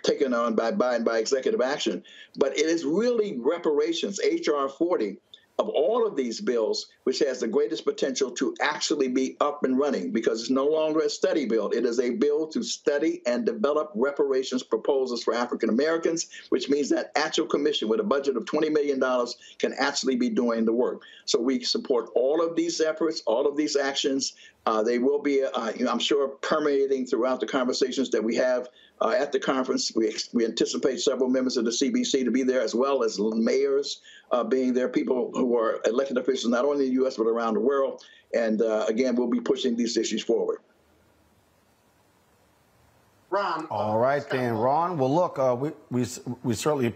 by Biden by executive action. But it is really reparations, H.R. 40, of all of these bills, which has the greatest potential to actually be up and running, because it's no longer a study bill. It is a bill to study and develop reparations proposals for African Americans, which means that actual commission with a budget of $20 million can actually be doing the work. So we support all of these efforts, all of these actions. They will be, I'm sure, permeating throughout the conversations that we have at the conference. We anticipate several members of the CBC to be there, as well as mayors being there, people who are elected officials not only in the U.S. but around the world. And again, we'll be pushing these issues forward. Ron. All right, then, Ron. Well, look, we certainly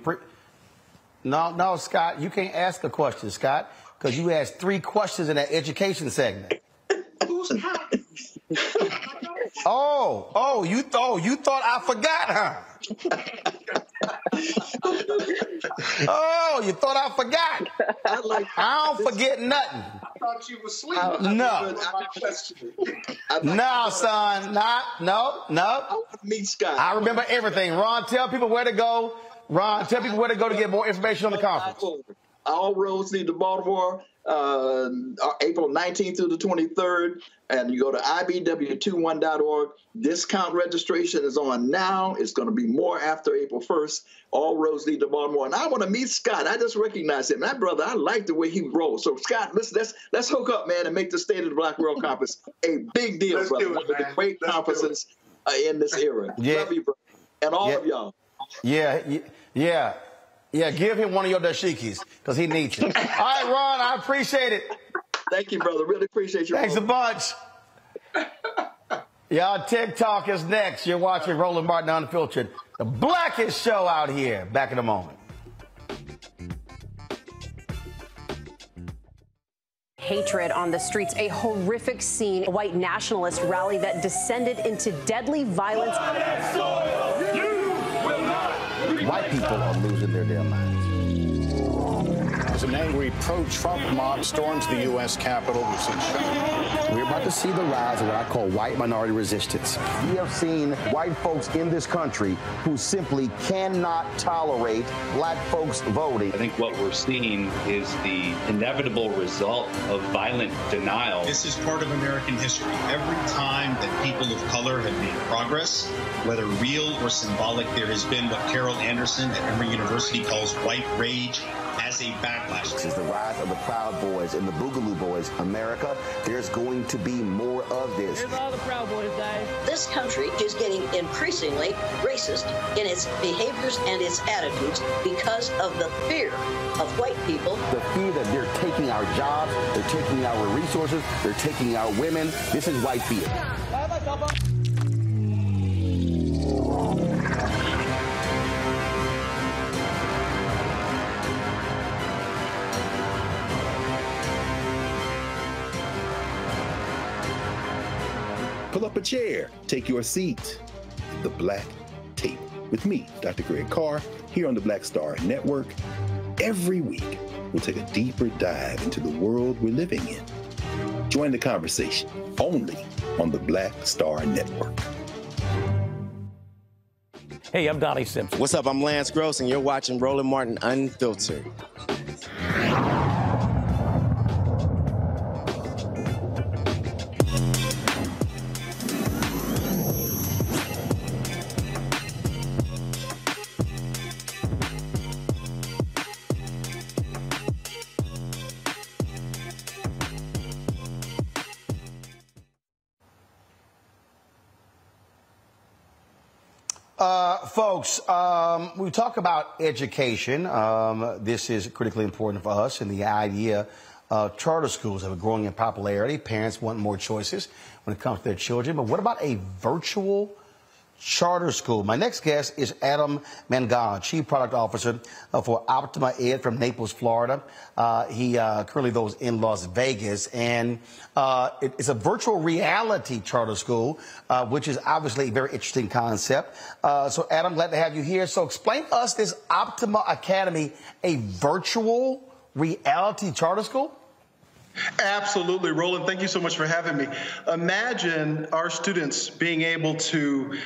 No, Scott, you can't ask a question, Scott, because you asked 3 questions in that education segment. Who's counting? You thought I forgot, huh? You thought I forgot. I don't forget nothing. I thought you were sleeping. No. No, son. No. I want to meet Scott. I remember everything. Ron, tell people where to go. Ron, tell people where to go to get more information on the conference. All roads lead to Baltimore. April 19th through the 23rd. And you go to ibw21.org. Discount registration is on now. It's going to be more after April 1st. All roads lead to Baltimore. And I want to meet Scott. I just recognize him. That brother, I like the way he rolls. So, Scott, let's hook up, man, and make the State of the Black World Conference a big deal, Let's brother. do it, One of the man. great conferences in this era. Yeah. Love you, brother. And all of y'all. Yeah. Give him one of your dashikis because he needs it. All right, Ron, I appreciate it. Thank you, brother. Really appreciate you. Thanks a bunch. Y'all, TikTok is next. You're watching Roland Martin Unfiltered, the blackest show out here. Back in a moment. Hatred on the streets, a horrific scene, a white nationalist rally that descended into deadly violence. White people are losing their damn minds. As an angry pro-Trump mob storms the U.S. Capitol, we're about to see the rise of what I call white minority resistance. We have seen white folks in this country who simply cannot tolerate black folks voting. I think what we're seeing is the inevitable result of violent denial. This is part of American history. Every time that people of color have made progress, whether real or symbolic, there has been what Carol Anderson at Emory University calls white rage as a backlash. This is the rise of the Proud Boys and the Boogaloo Boys. America, there's going to be more of this. Here's all the Proud Boys, guys. This country is getting increasingly racist in its behaviors and its attitudes because of the fear of white people. The fear that they're taking our jobs, they're taking our resources, they're taking our women. This is white fear. Pull up a chair, take your seat at the Black Table with me, Dr. Greg Carr, here on the Black Star Network. Every week, we'll take a deeper dive into the world we're living in. Join the conversation only on the Black Star Network. Hey, I'm Donnie Simpson. What's up? I'm Lance Gross, and you're watching Roland Martin Unfiltered. Folks, we talk about education. This is critically important for us, and the idea of charter schools have been growing in popularity. Parents want more choices when it comes to their children. But what about a virtual charter school? My next guest is Adam Mangano, Chief Product Officer for Optima Ed from Naples, Florida. He currently lives in Las Vegas, and it's a virtual reality charter school, which is obviously a very interesting concept. So, Adam, glad to have you here. So explain to us this Optima Academy, a virtual reality charter school? Absolutely, Roland. Thank you so much for having me. Imagine our students being able to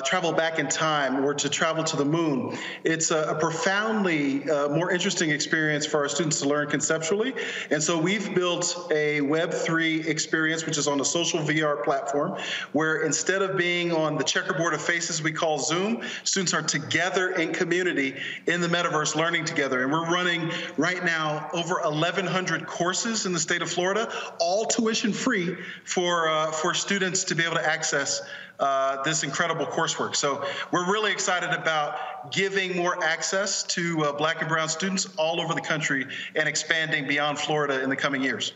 travel back in time or to travel to the moon. It's a profoundly more interesting experience for our students to learn conceptually. And so we've built a Web3 experience, which is on a social VR platform, where instead of being on the checkerboard of faces we call Zoom, students are together in community in the metaverse learning together. And we're running right now over 1,100 courses in the state of Florida, all tuition free for students to be able to access this incredible coursework. So we're really excited about giving more access to Black and brown students all over the country and expanding beyond Florida in the coming years.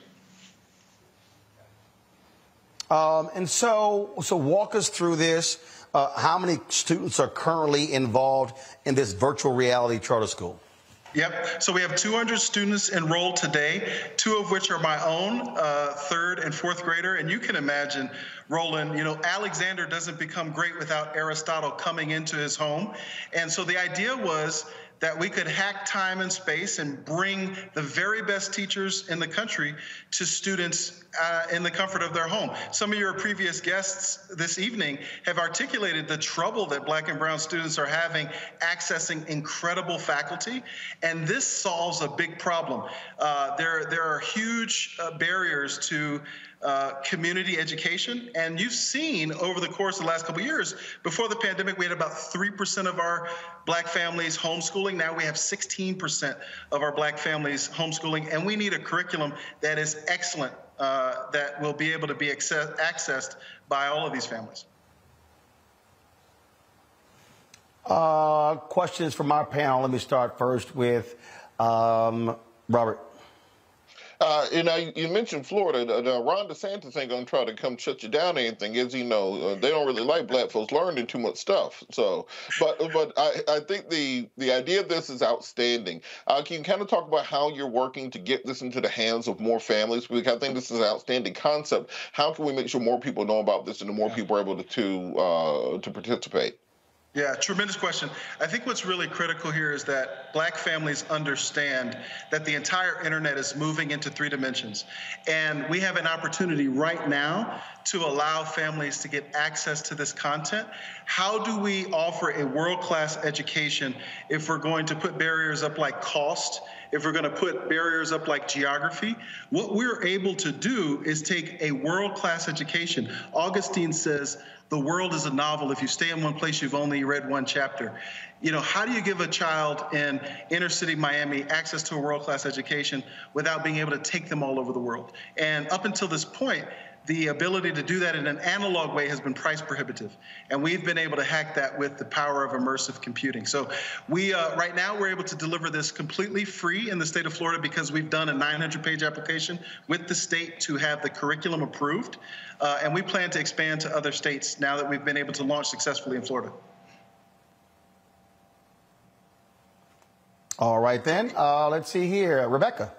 And so walk us through this. How many students are currently involved in this virtual reality charter school? Yep. So we have 200 students enrolled today, 2 of which are my own, 3rd and 4th grader. And you can imagine, Roland, Alexander doesn't become great without Aristotle coming into his home. And so the idea was that we could hack time and space and bring the very best teachers in the country to students in the comfort of their home. Some of your previous guests this evening have articulated the trouble that Black and brown students are having accessing incredible faculty, and this solves a big problem. There are huge barriers to community education, and you've seen over the course of the last couple of years, before the pandemic, we had about 3% of our Black families homeschooling. Now we have 16% of our Black families homeschooling, and we need a curriculum that is excellent, that will be able to be accessed by all of these families. Questions from our panel. Let me start first with Robert. You mentioned Florida. Ron DeSantis ain't gonna try to come shut you down or anything, as you know. They don't really like Black folks learning too much stuff. So, but I think the idea of this is outstanding. Can you kind of talk about how you're working to get this into the hands of more families? Because I think this is an outstanding concept. How can we make sure more people know about this and more people are able to participate? Yeah, tremendous question. I think what's really critical here is that Black families understand that the entire internet is moving into 3 dimensions. And we have an opportunity right now to allow families to get access to this content. How do we offer a world-class education if we're going to put barriers up like cost, if we're going to put barriers up like geography? What we're able to do is take a world-class education. Augustine says, the world is a novel. If you stay in one place, you've only read one chapter. You know, how do you give a child in inner city Miami access to a world-class education without being able to take them all over the world? And up until this point, the ability to do that in an analog way has been price prohibitive. And we've been able to hack that with the power of immersive computing. So we, right now, we're able to deliver this completely free in the state of Florida because we've done a 900-page application with the state to have the curriculum approved. And we plan to expand to other states now that we've been able to launch successfully in Florida. All right, then. Let's see here. Rebecca.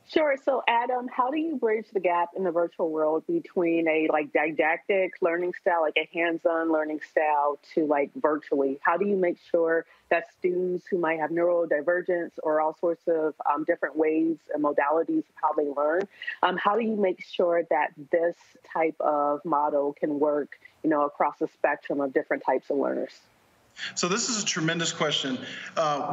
Sure. So, Adam, how do you bridge the gap in the virtual world between a didactic learning style, like a hands-on learning style, to virtually? How do you make sure that students who might have neurodivergence or all sorts of different ways and modalities of how they learn, how do you make sure that this type of model can work, across the spectrum of different types of learners? So this is a tremendous question.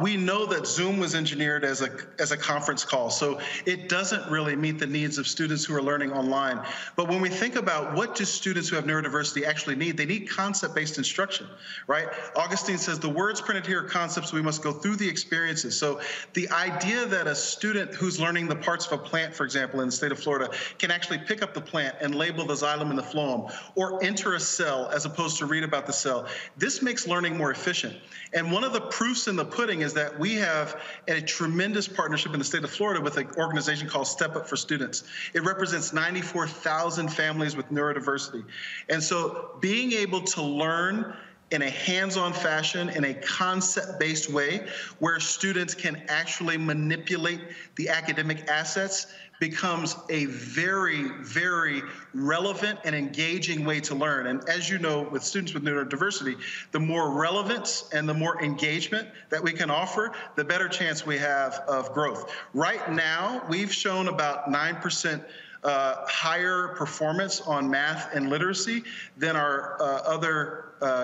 We know that Zoom was engineered as a conference call, so it doesn't really meet the needs of students who are learning online. But when we think about what do students who have neurodiversity actually need, they need concept-based instruction, right? Augustine says the words printed here are concepts, we must go through the experiences. So the idea that a student who's learning the parts of a plant, for example, in the state of Florida, can actually pick up the plant and label the xylem and the phloem, or enter a cell as opposed to read about the cell, this makes learning more efficient. And one of the proofs in the pudding is that we have a tremendous partnership in the state of Florida with an organization called Step Up for Students. It represents 94,000 families with neurodiversity. And so being able to learn in a hands-on fashion, in a concept-based way, where students can actually manipulate the academic assets, becomes a very, very relevant and engaging way to learn. And as you know, with students with neurodiversity, the more relevance and the more engagement that we can offer, the better chance we have of growth. Right now, we've shown about 9% higher performance on math and literacy than our other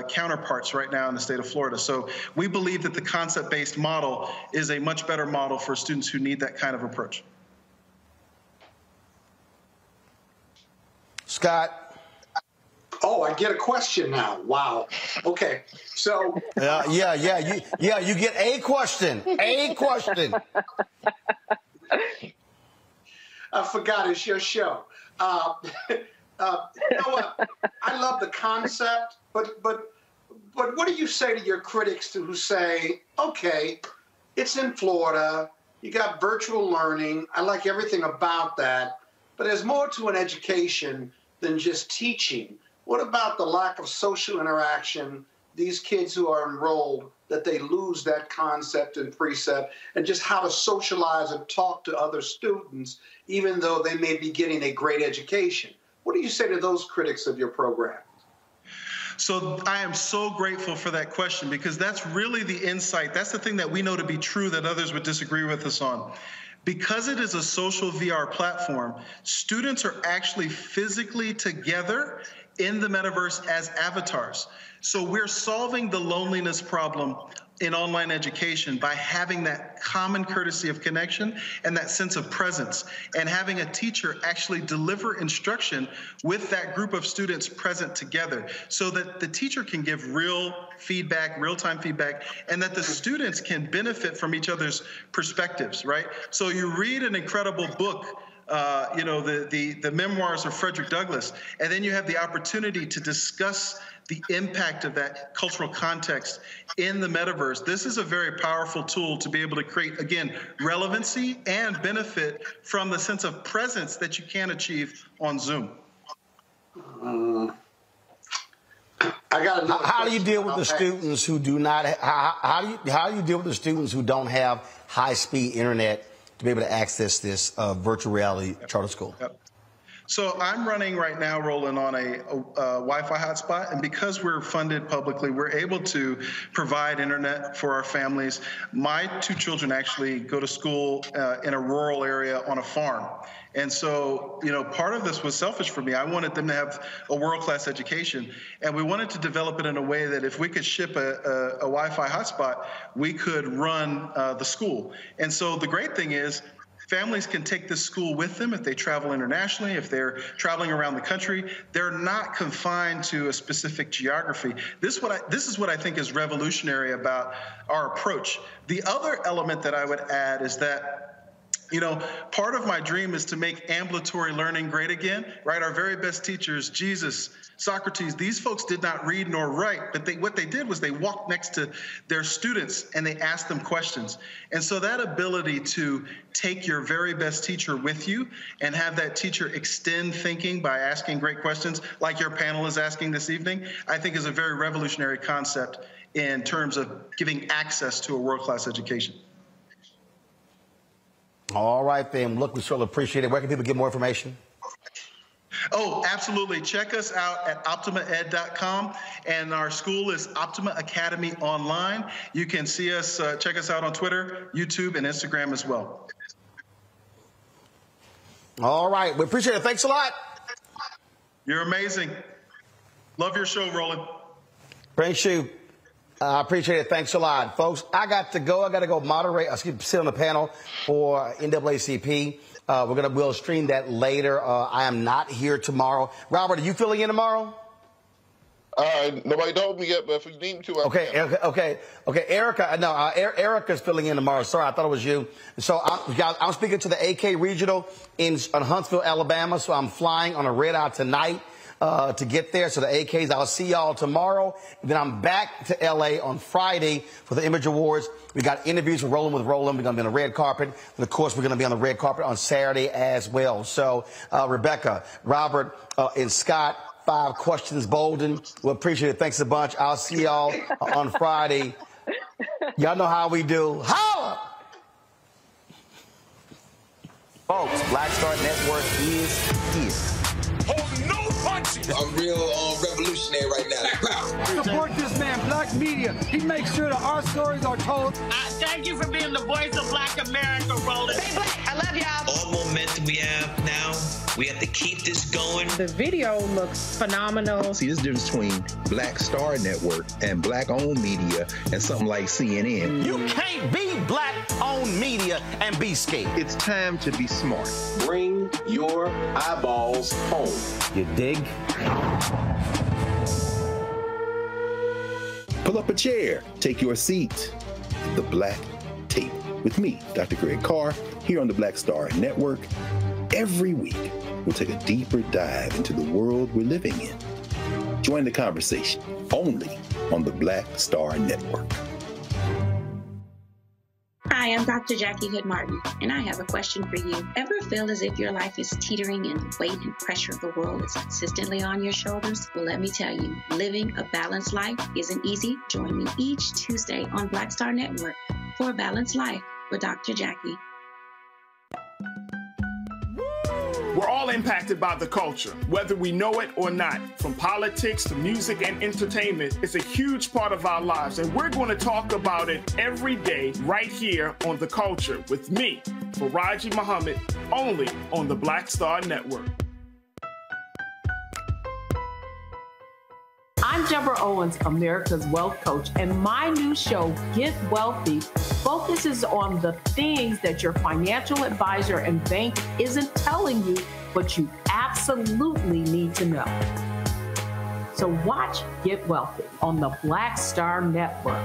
counterparts right now in the state of Florida. So we believe that the concept-based model is a much better model for students who need that kind of approach. Scott. Oh, I get a question now. Wow. Okay. So. You get a question. A question. I forgot it's your show. You know what? I love the concept, but what do you say to your critics who say, okay, it's in Florida, you got virtual learning, I like everything about that, but there's more to an education than just teaching. What about the lack of social interaction, these kids who are enrolled, that they lose that concept and precept, and just how to socialize and talk to other students, even though they may be getting a great education? What do you say to those critics of your program? So I am so grateful for that question, because that's really the insight. That's the thing that we know to be true that others would disagree with us on. Because it is a social VR platform, students are actually physically together in the metaverse as avatars. So we're solving the loneliness problem in online education by having that common courtesy of connection and that sense of presence, and having a teacher actually deliver instruction with that group of students present together, so that the teacher can give real feedback, real-time feedback, and that the students can benefit from each other's perspectives, right? So you read an incredible book, the memoirs of Frederick Douglass, and then you have the opportunity to discuss the impact of that cultural context in the metaverse. This is a very powerful tool to be able to create, again, relevancy and benefit from the sense of presence that you can achieve on Zoom. How do you deal with the students who do not? How do you deal with the students who don't have high-speed internet to be able to access this virtual reality charter school? Yep. So I'm running right now, Roland, on a Wi-Fi hotspot, and because we're funded publicly, we're able to provide internet for our families. My two children actually go to school in a rural area on a farm. And so, part of this was selfish for me. I wanted them to have a world-class education, and we wanted to develop it in a way that if we could ship a Wi-Fi hotspot, we could run the school. And so the great thing is, families can take this school with them if they travel internationally, if they're traveling around the country. They're not confined to a specific geography. This is what I think is revolutionary about our approach. The other element that I would add is that, part of my dream is to make ambulatory learning great again, right? Our very best teachers, Jesus, Socrates, these folks did not read nor write, but what they did was they walked next to their students and they asked them questions. And so that ability to take your very best teacher with you and have that teacher extend thinking by asking great questions like your panel is asking this evening, I think is a very revolutionary concept in terms of giving access to a world-class education. All right, then. Look, we certainly appreciate it. Where can people get more information? Oh, absolutely. Check us out at optimaed.com, and our school is Optima Academy Online. You can see us, check us out on Twitter, YouTube, and Instagram as well. All right. We appreciate it. Thanks a lot. You're amazing. Love your show, Roland. Thanks, you. I appreciate it. Thanks a lot, folks. I got to go. I got to go sit on the panel for NAACP. We'll stream that later. I am not here tomorrow. Robert, are you filling in tomorrow? Nobody told me yet, but if you need me to, Okay. Erica, Erica's filling in tomorrow. Sorry, I thought it was you. So I'm speaking to the AK Regional in Huntsville, Alabama. So I'm flying on a red eye tonight to get there. So the AKs, I'll see y'all tomorrow. Then I'm back to LA on Friday for the Image Awards. We got interviews with Roland. We're going to be on the red carpet. And of course, we're going to be on the red carpet on Saturday as well. So Rebecca, Robert, and Scott, 5 questions, Bolden. We appreciate it. Thanks a bunch. I'll see y'all on Friday. Y'all know how we do. Holla! Folks, Black Star Network is here. Oh, no punches! I'm real revolutionary right now. Support this man, Black Media. He makes sure that our stories are told. Thank you for being the voice of Black America, Roland. Stay black. I love y'all. All momentum we have now, we have to keep this going. The video looks phenomenal. See, there's a difference between Black Star Network and Black-owned media and something like CNN. You can't be Black-owned media and be scared. It's time to be smart. Bring your eyeballs home. You dig? Pull up a chair. Take your seat. The Black Tape. With me, Dr. Greg Carr, here on the Black Star Network. Every week, we'll take a deeper dive into the world we're living in. Join the conversation only on the Black Star Network. Hi, I'm Dr. Jackie Hood Martin, and I have a question for you. Ever feel as if your life is teetering and the weight and pressure of the world is consistently on your shoulders? Well, let me tell you, living a balanced life isn't easy. Join me each Tuesday on Black Star Network for A Balanced Life with Dr. Jackie. We're all impacted by the culture, whether we know it or not. From politics to music and entertainment, it's a huge part of our lives, and we're going to talk about it every day right here on The Culture with me, Faraji Muhammad, only on the Black Star Network. I'm Deborah Owens, America's Wealth Coach, and my new show, Get Wealthy, focuses on the things that your financial advisor and bank isn't telling you, but you absolutely need to know. So watch Get Wealthy on the Black Star Network.